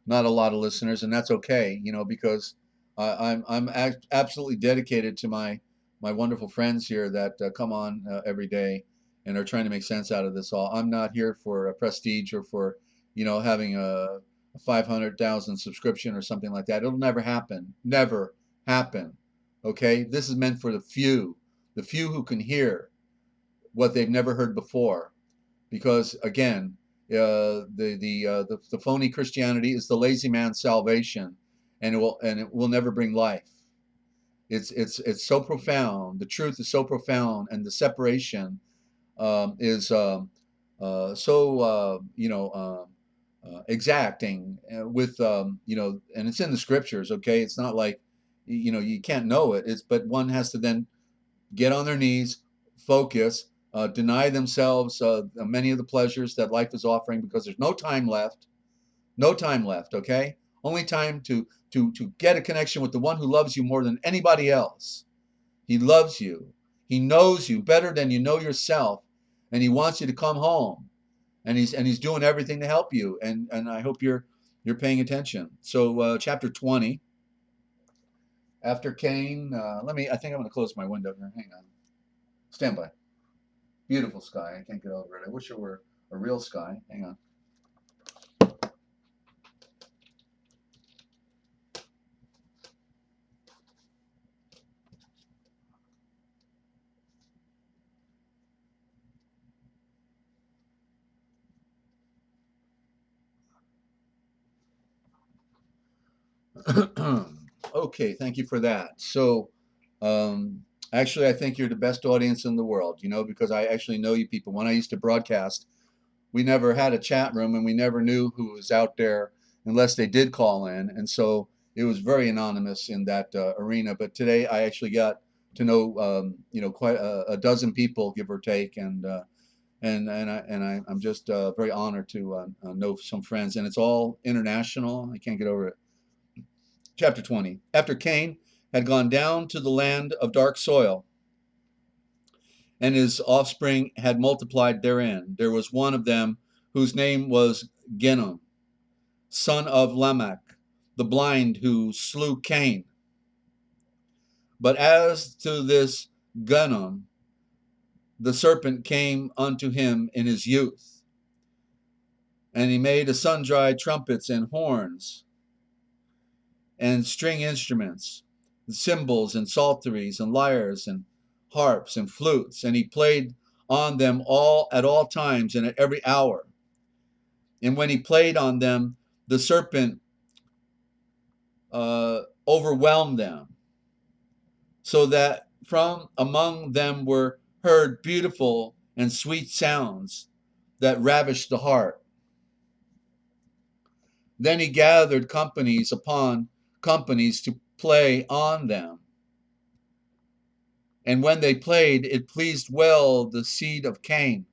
Speaker 1: not a lot of listeners, and that's okay. Because I'm absolutely dedicated to my wonderful friends here that come on every day and are trying to make sense out of this all. I'm not here for a prestige or for having a 500,000 subscription or something like that. It'll never happen. Never happen. Okay, this is meant for the few who can hear what they've never heard before. Because again, the phony Christianity is the lazy man's salvation, and it will never bring life. It's so profound. The truth is so profound, and the separation is so exacting with and it's in the scriptures. Okay, it's not like you can't know it. But one has to then get on their knees, focus, deny themselves many of the pleasures that life is offering, because there's no time left. No time left, okay? Only time to get a connection with the one who loves you more than anybody else. He loves you. He knows you better than you know yourself, and he wants you to come home. And he's doing everything to help you. And I hope you're paying attention. So chapter 20. After Cain, I think I'm going to close my window here. Hang on. Stand by. Beautiful sky. I can't get over it. I wish it were a real sky. Hang on. Okay, thank you for that. So, Actually, I think you're the best audience in the world, you know, because I actually know you people. When I used to broadcast, we never had a chat room and we never knew who was out there unless they did call in. And so it was very anonymous in that arena. But today I actually got to know, quite a dozen people, give or take. I'm just very honored to know some friends. And it's all international. I can't get over it. Chapter 20. After Cain had gone down to the land of dark soil, and his offspring had multiplied therein, there was one of them whose name was Genom, son of Lamech, the blind, who slew Cain. But as to this Genom, the serpent came unto him in his youth, and he made sundry trumpets and horns and string instruments, and cymbals and psalteries and lyres and harps and flutes, and he played on them all at all times and at every hour. And when he played on them, the serpent overwhelmed them, so that from among them were heard beautiful and sweet sounds that ravished the heart. Then he gathered companies upon companies to play on them. And when they played, it pleased well the seed of Cain,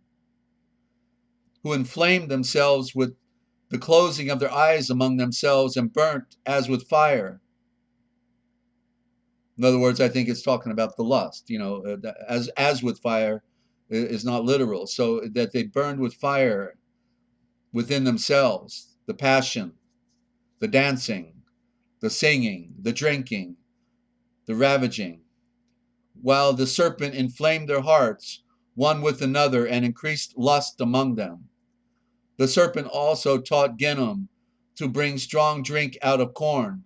Speaker 1: who inflamed themselves with the closing of their eyes among themselves and burnt as with fire. In other words, I think it's talking about the lust, as with fire is not literal. So that they burned with fire within themselves, the passion, the dancing, the singing, the drinking, the ravaging, while the serpent inflamed their hearts one with another and increased lust among them. The serpent also taught Genom to bring strong drink out of corn,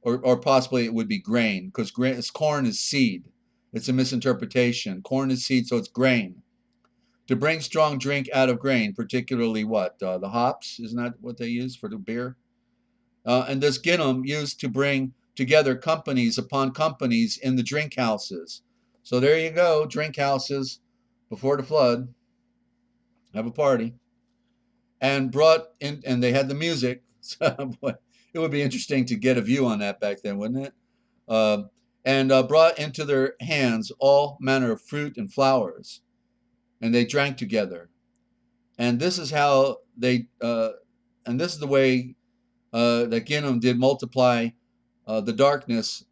Speaker 1: or possibly it would be grain, because corn is seed. It's a misinterpretation. Corn is seed, so it's grain. To bring strong drink out of grain, particularly what? The hops, isn't that what they use for the beer? And this Genom used to bring together companies upon companies in the drink houses. So there you go, drink houses before the flood. Have a party. And brought in, and they had the music. So, boy, it would be interesting to get a view on that back then, wouldn't it? And brought into their hands all manner of fruit and flowers, and they drank together. And this is how and this is the way that Genom did multiply the darkness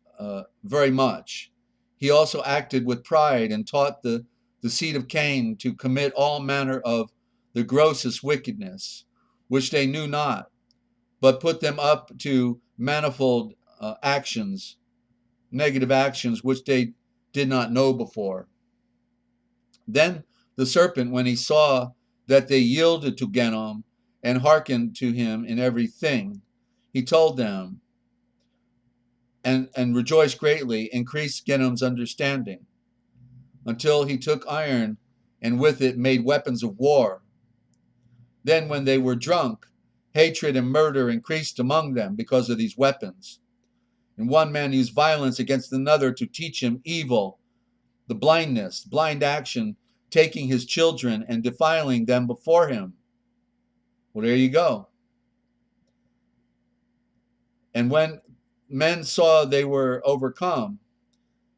Speaker 1: very much. He also acted with pride and taught the seed of Cain to commit all manner of the grossest wickedness, which they knew not, but put them up to manifold actions, negative actions, which they did not know before. Then the serpent, when he saw that they yielded to Genom and hearkened to him in everything, he told them, and rejoiced greatly, increased Genom's understanding, until he took iron and with it made weapons of war. Then when they were drunk, hatred and murder increased among them because of these weapons. And one man used violence against another to teach him evil, the blind action, taking his children and defiling them before him. Well, there you go. And when men saw they were overcome,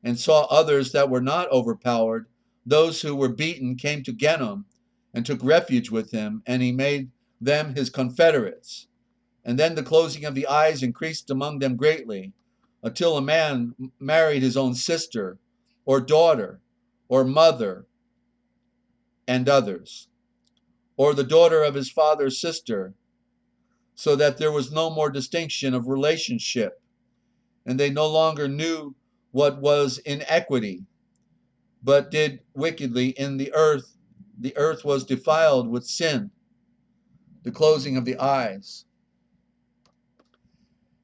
Speaker 1: and saw others that were not overpowered, those who were beaten came to Genom and took refuge with him, and he made them his confederates. And then the closing of the eyes increased among them greatly, until a man married his own sister, or daughter, or mother, and others, or the daughter of his father's sister, so that there was no more distinction of relationship, and they no longer knew what was inequity, but did wickedly in the earth. The earth was defiled with sin, the closing of the eyes.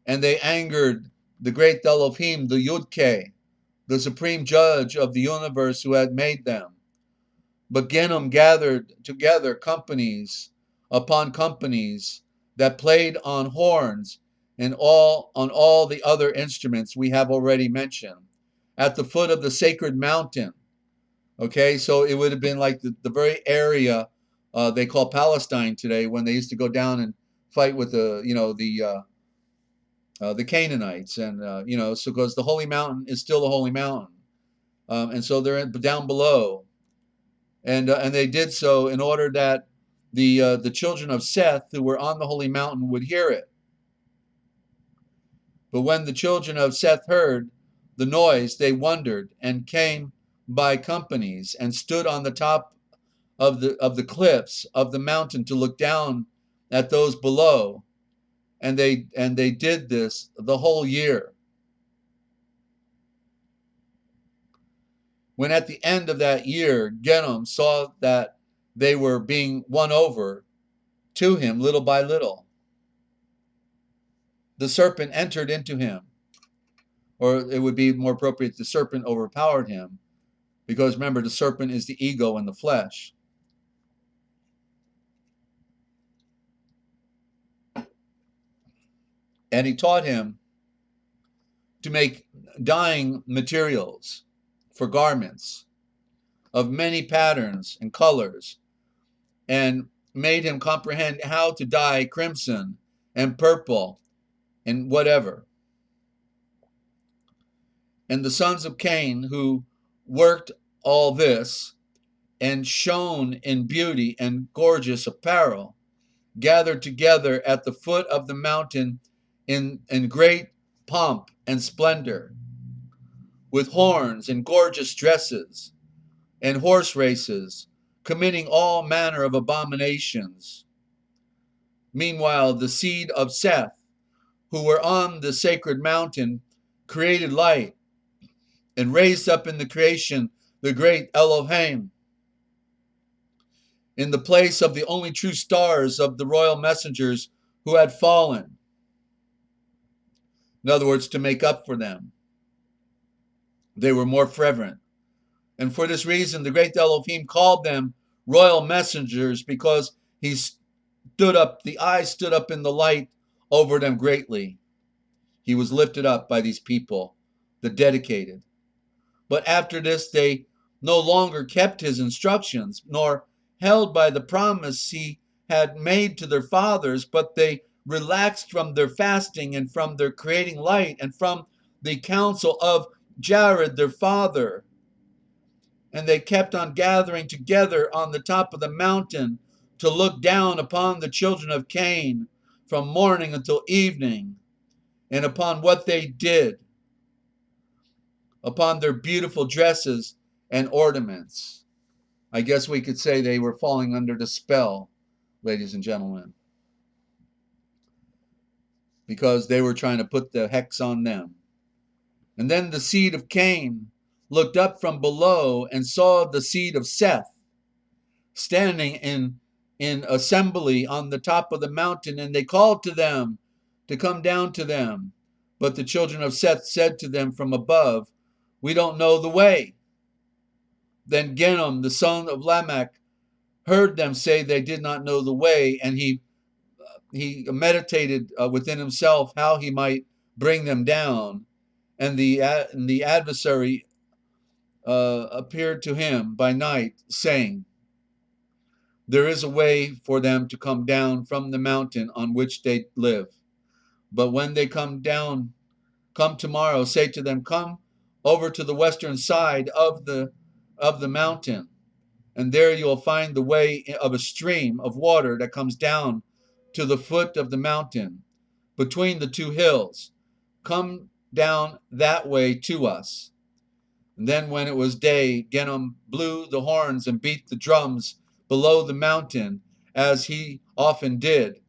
Speaker 1: And they angered the great Elohim, the Yud-Ke, the supreme judge of the universe who had made them. But Genom gathered together companies upon companies that played on horns and on all the other instruments we have already mentioned. at the foot of the sacred mountain. Okay, so it would have been like the very area they call Palestine today, when they used to go down and fight with the Canaanites, and so because the holy mountain is still the holy mountain, and so they're down below, and they did so in order that the children of Seth who were on the holy mountain would hear it. But when the children of Seth heard the noise, they wondered and came by companies and stood on the top of the cliffs of the mountain to look down at those below, and they did this the whole year. When at the end of that year Genom saw that they were being won over to him little by little, the serpent entered into him, or it would be more appropriate, the serpent overpowered him, because remember, the serpent is the ego in the flesh. And he taught him to make dyeing materials for garments of many patterns and colors, and made him comprehend how to dye crimson and purple and whatever. And the sons of Cain, who worked all this and shone in beauty and gorgeous apparel, gathered together at the foot of the mountain in great pomp and splendor, with horns and gorgeous dresses and horse races, committing all manner of abominations. Meanwhile, the seed of Seth, who were on the sacred mountain, created light and raised up in the creation the great Elohim, in the place of the only true stars of the royal messengers who had fallen. In other words, to make up for them. They were more fervent. And for this reason, the great Elohim called them royal messengers, because the eye stood up in the light over them greatly. He was lifted up by these people, the dedicated. But after this, they no longer kept his instructions, nor held by the promise he had made to their fathers, but they relaxed from their fasting and from their creating light and from the counsel of Jared, their father. And they kept on gathering together on the top of the mountain to look down upon the children of Cain from morning until evening, and upon what they did, upon their beautiful dresses and ornaments. I guess we could say they were falling under the spell, ladies and gentlemen, because they were trying to put the hex on them. And then the seed of Cain looked up from below and saw the seed of Seth standing in assembly on the top of the mountain, and they called to them to come down to them. But the children of Seth said to them from above, "We don't know the way." Then Genom, the son of Lamech, heard them say they did not know the way, and he meditated within himself how he might bring them down. And the adversary appeared to him by night, saying, "There is a way for them to come down from the mountain on which they live. But when they come tomorrow, say to them, come over to the western side of the mountain, and there you will find the way of a stream of water that comes down to the foot of the mountain, between the two hills. Come down that way to us." And then when it was day, Genom blew the horns and beat the drums below the mountain, as he often did.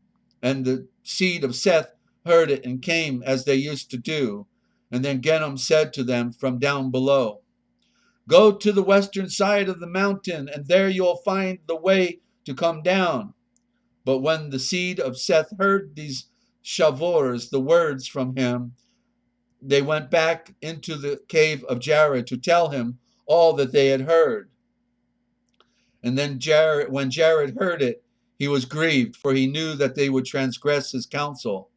Speaker 1: And the seed of Seth heard it and came as they used to do. And then Genom said to them from down below, "Go to the western side of the mountain, and there you'll find the way to come down." But when the seed of Seth heard these shavors, the words from him, they went back into the cave of Jared to tell him all that they had heard. And then when Jared heard it, he was grieved, for he knew that they would transgress his counsel.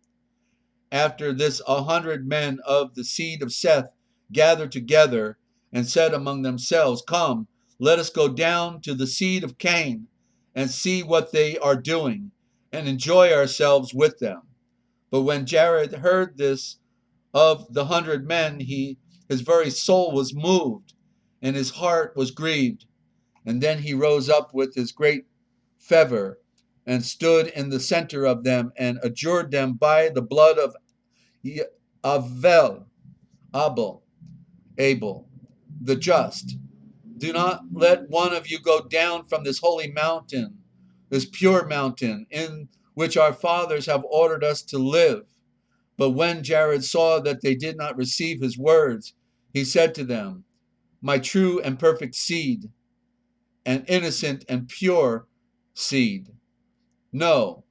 Speaker 1: After this, 100 men of the seed of Seth gathered together and said among themselves, "Come, let us go down to the seed of Cain and see what they are doing, and enjoy ourselves with them." But when Jared heard this of the 100 men, his very soul was moved, and his heart was grieved. And then he rose up with his great fervor, and stood in the center of them, and adjured them by the blood of Abel, the just, "Do not let one of you go down from this holy mountain, this pure mountain, in which our fathers have ordered us to live." But when Jared saw that they did not receive his words, he said to them, "My true and perfect seed, an innocent and pure seed, know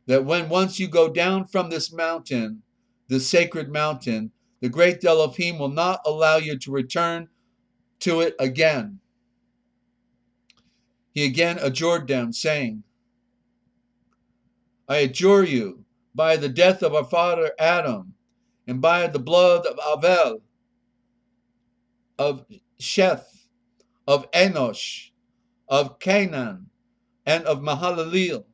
Speaker 1: that when once you go down from this mountain, this sacred mountain, the great Elohim will not allow you to return to it again." He again adjured them, saying, "I adjure you by the death of our father Adam, and by the blood of Abel, of Sheth, of Enosh, of Canaan, and of Mahalalel,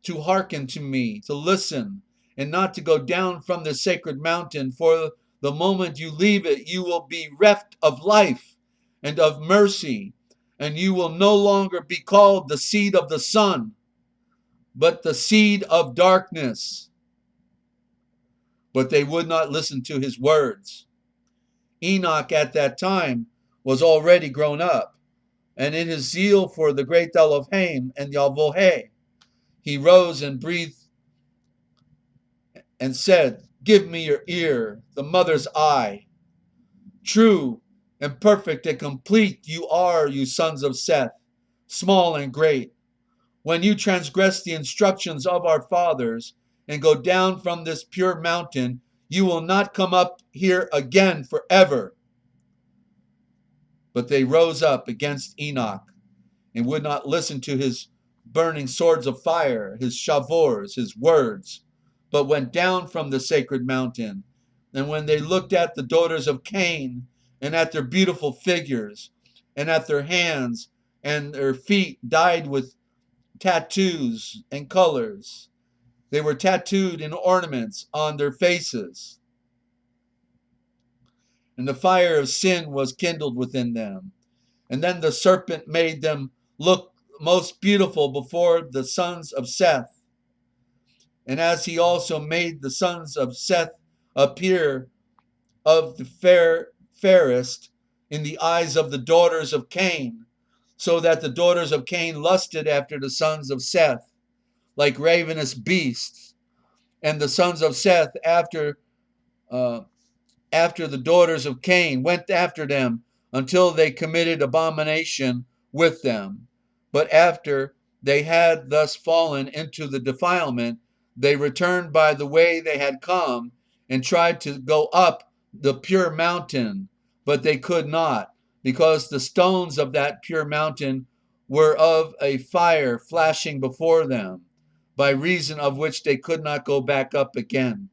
Speaker 1: to hearken to me, to listen, and not to go down from the sacred mountain. For the moment you leave it, you will be reft of life and of mercy, and you will no longer be called the seed of the sun, but the seed of darkness." But they would not listen to his words. Enoch at that time was already grown up, and in his zeal for the great Elohim and Yahweh, he rose and breathed and said, "Give me your ear, the mother's eye. True and perfect and complete you are, you sons of Seth, small and great. When you transgress the instructions of our fathers and go down from this pure mountain, you will not come up here again forever." But they rose up against Enoch and would not listen to his burning swords of fire, his shavors, his words, but went down from the sacred mountain. And when they looked at the daughters of Cain, and at their beautiful figures, and at their hands and their feet dyed with tattoos and colors, they were tattooed in ornaments on their faces, and the fire of sin was kindled within them. And then the serpent made them look most beautiful before the sons of Seth. And as he also made the sons of Seth appear of the fairest in the eyes of the daughters of Cain, so that the daughters of Cain lusted after the sons of Seth, like ravenous beasts, and the sons of Seth after the daughters of Cain went after them until they committed abomination with them. But after they had thus fallen into the defilement, they returned by the way they had come and tried to go up the pure mountain, but they could not, because the stones of that pure mountain were of a fire flashing before them, by reason of which they could not go back up again.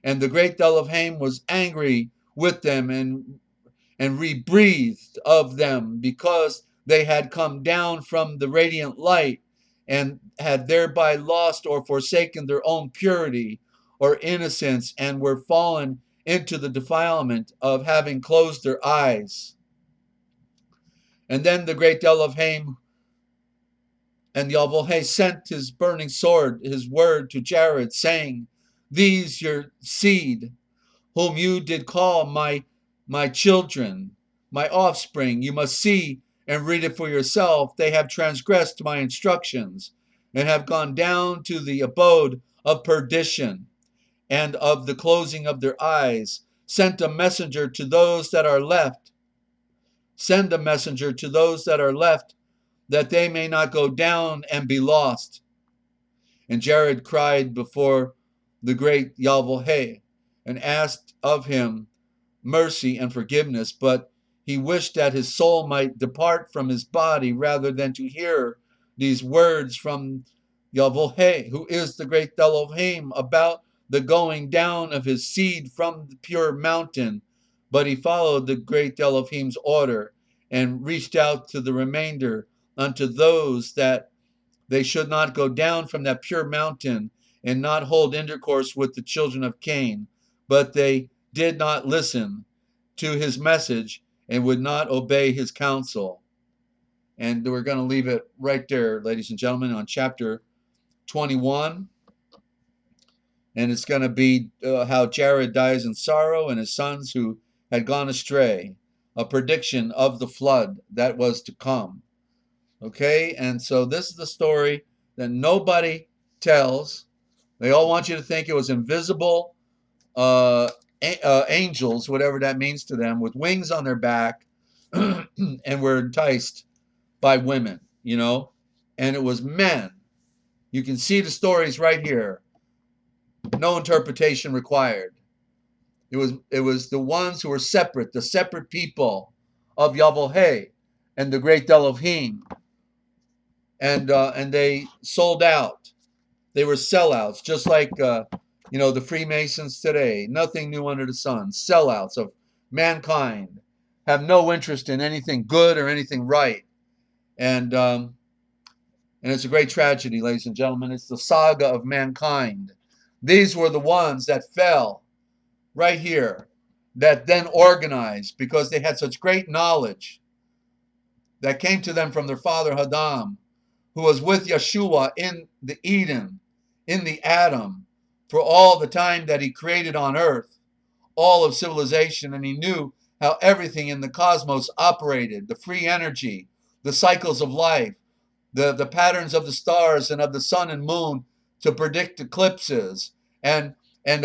Speaker 1: And the great Elohim was angry with them and rebreathed of them, because they had come down from the radiant light and had thereby lost or forsaken their own purity or innocence, and were fallen into the defilement of having closed their eyes. And then the great Elohim and Yahweh sent his burning sword, his word, to Jared, saying, "These your seed, whom you did call my children, my offspring, you must see and read it for yourself. They have transgressed my instructions, and have gone down to the abode of perdition, and of the closing of their eyes. Send a messenger to those that are left, that they may not go down and be lost." And Jared cried before the great Yahweh, and asked of him mercy and forgiveness, but he wished that his soul might depart from his body rather than to hear these words from Yahweh, who is the great Elohim, about the going down of his seed from the pure mountain. but he followed the great Elohim's order and reached out to the remainder unto those that they should not go down from that pure mountain and not hold intercourse with the children of Cain, but they did not listen to his message and would not obey his counsel. And we're going to leave it right there, ladies and gentlemen, on chapter 21. And it's going to be how Jared dies in sorrow and his sons who had gone astray, a prediction of the flood that was to come. Okay, and so this is the story that nobody tells. They all want you to think it was invisible angels, whatever that means to them, with wings on their back, and were enticed by women, you know, and it was men. You can see the stories right here. No interpretation required. It was the ones who were separate, the separate people of Yahweh and the great Elohim, and they sold out. They were sellouts, just like the Freemasons today. Nothing new under the sun. Sellouts of mankind, have no interest in anything good or anything right, and it's a great tragedy, ladies and gentlemen. It's the saga of mankind. These were the ones that fell right here, that then organized because they had such great knowledge that came to them from their father Hadam, who was with Yeshua in the Eden, in the Adam, for all the time that he created on earth, all of civilization, and he knew how everything in the cosmos operated, the free energy, the cycles of life, the patterns of the stars and of the sun and moon to predict eclipses, and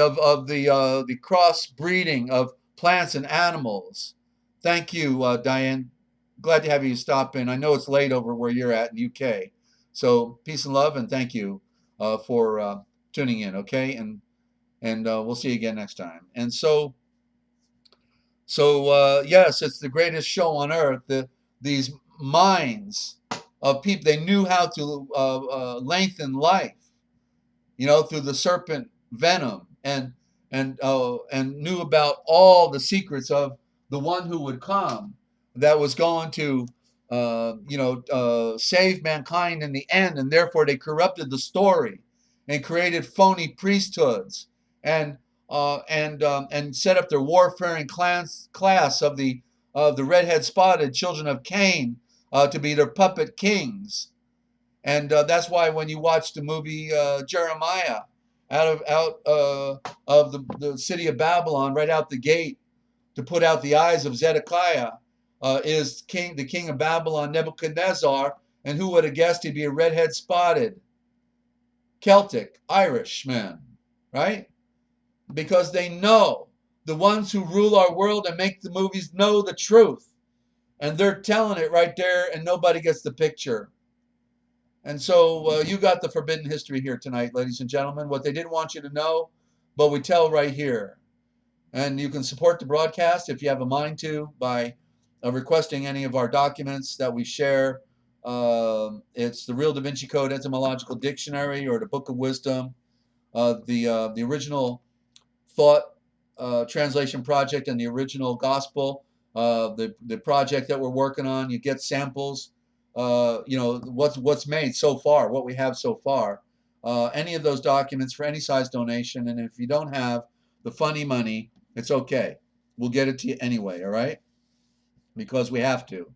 Speaker 1: of the cross breeding of plants and animals. Thank you, Diane. Glad to have you stop in. I know it's late over where you're at in the UK. So peace and love, and thank you for tuning in. Okay, and we'll see you again next time. And so yes, it's the greatest show on earth. These minds of people, they knew how to lengthen life, through the serpent venom, and knew about all the secrets of the one who would come, that was going to save mankind in the end, and therefore they corrupted the story and created phony priesthoods, and set up their warfaring class of the redhead spotted children of Cain to be their puppet kings. And that's why when you watch the movie Jeremiah, out of the city of Babylon, right out the gate, to put out the eyes of Zedekiah, is the king of Babylon, Nebuchadnezzar, and who would have guessed he'd be a redhead spotted Celtic Irishman, right? Because they know, the ones who rule our world and make the movies know the truth, and they're telling it right there, and nobody gets the picture. And so you got the forbidden history here tonight, ladies and gentlemen, what they didn't want you to know, but we tell right here. And you can support the broadcast if you have a mind to by requesting any of our documents that we share. It's the Real Da Vinci Code Etymological Dictionary, or the Book of Wisdom, the original Thought Translation Project, and the original Gospel, the project that we're working on. You get samples. What's made so far, what we have so far, any of those documents for any size donation. And if you don't have the funny money, it's okay. We'll get it to you anyway, all right? Because we have to.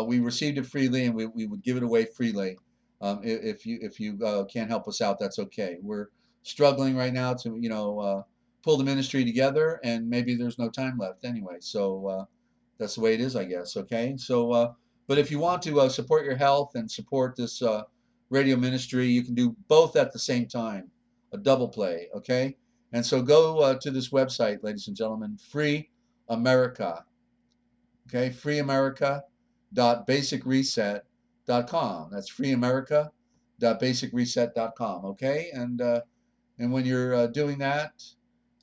Speaker 1: We received it freely, and we would give it away freely. If you can't help us out, that's okay. We're struggling right now to pull the ministry together, and maybe there's no time left anyway. So that's the way it is, I guess. Okay. So but if you want to support your health and support this radio ministry, you can do both at the same time, a double play, okay? And so go to this website, ladies and gentlemen, Free America, okay? FreeAmerica.BasicReset.com. That's FreeAmerica.BasicReset.com, okay? And when you're doing that,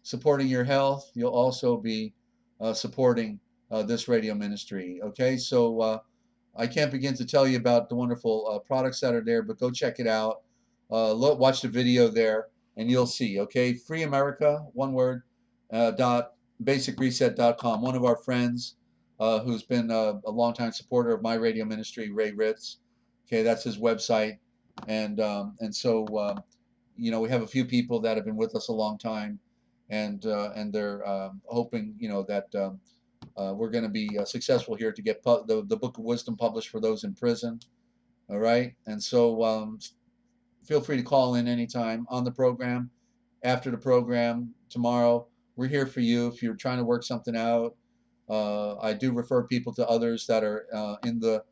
Speaker 1: supporting your health, you'll also be supporting this radio ministry, okay? So I can't begin to tell you about the wonderful products that are there, but go check it out. Watch the video there, and you'll see. Okay, Free America, one word, BasicReset.com. One of our friends who's been a longtime supporter of my radio ministry, Ray Ritz. Okay, that's his website, and so you know, we have a few people that have been with us a long time, and they're hoping, you know, that we're going to be successful here to get the Book of Wisdom published for those in prison. All right, and so feel free to call in anytime on the program, after the program, tomorrow. We're here for you if you're trying to work something out. I do refer people to others that are in the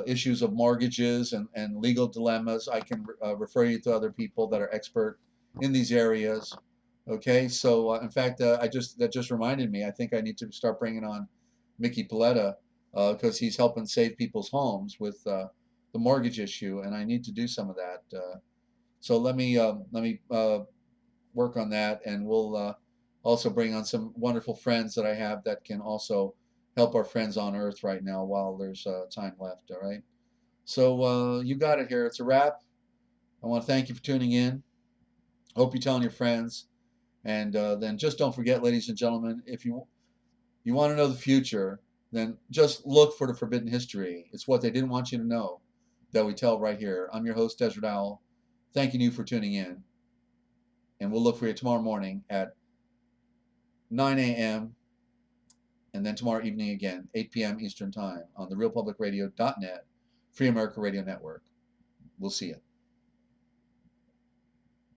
Speaker 1: issues of mortgages and legal dilemmas. I can refer you to other people that are expert in these areas. Okay, so in fact, that just reminded me. I think I need to start bringing on Mickey Paletta because he's helping save people's homes with the mortgage issue, and I need to do some of that. So let me work on that, and we'll also bring on some wonderful friends that I have that can also help our friends on Earth right now while there's time left. All right. So you got it here. It's a wrap. I want to thank you for tuning in. Hope you're telling your friends, and then just don't forget, ladies and gentlemen, if you want to know the future, then just look for the forbidden history. It's what they didn't want you to know that we tell right here. I'm your host, Desert Owl, thanking you for tuning in, and we'll look for you tomorrow morning at 9 a.m. and then tomorrow evening again, 8 p.m. Eastern Time on the RealPublicRadio.net, Free America Radio Network. We'll see you.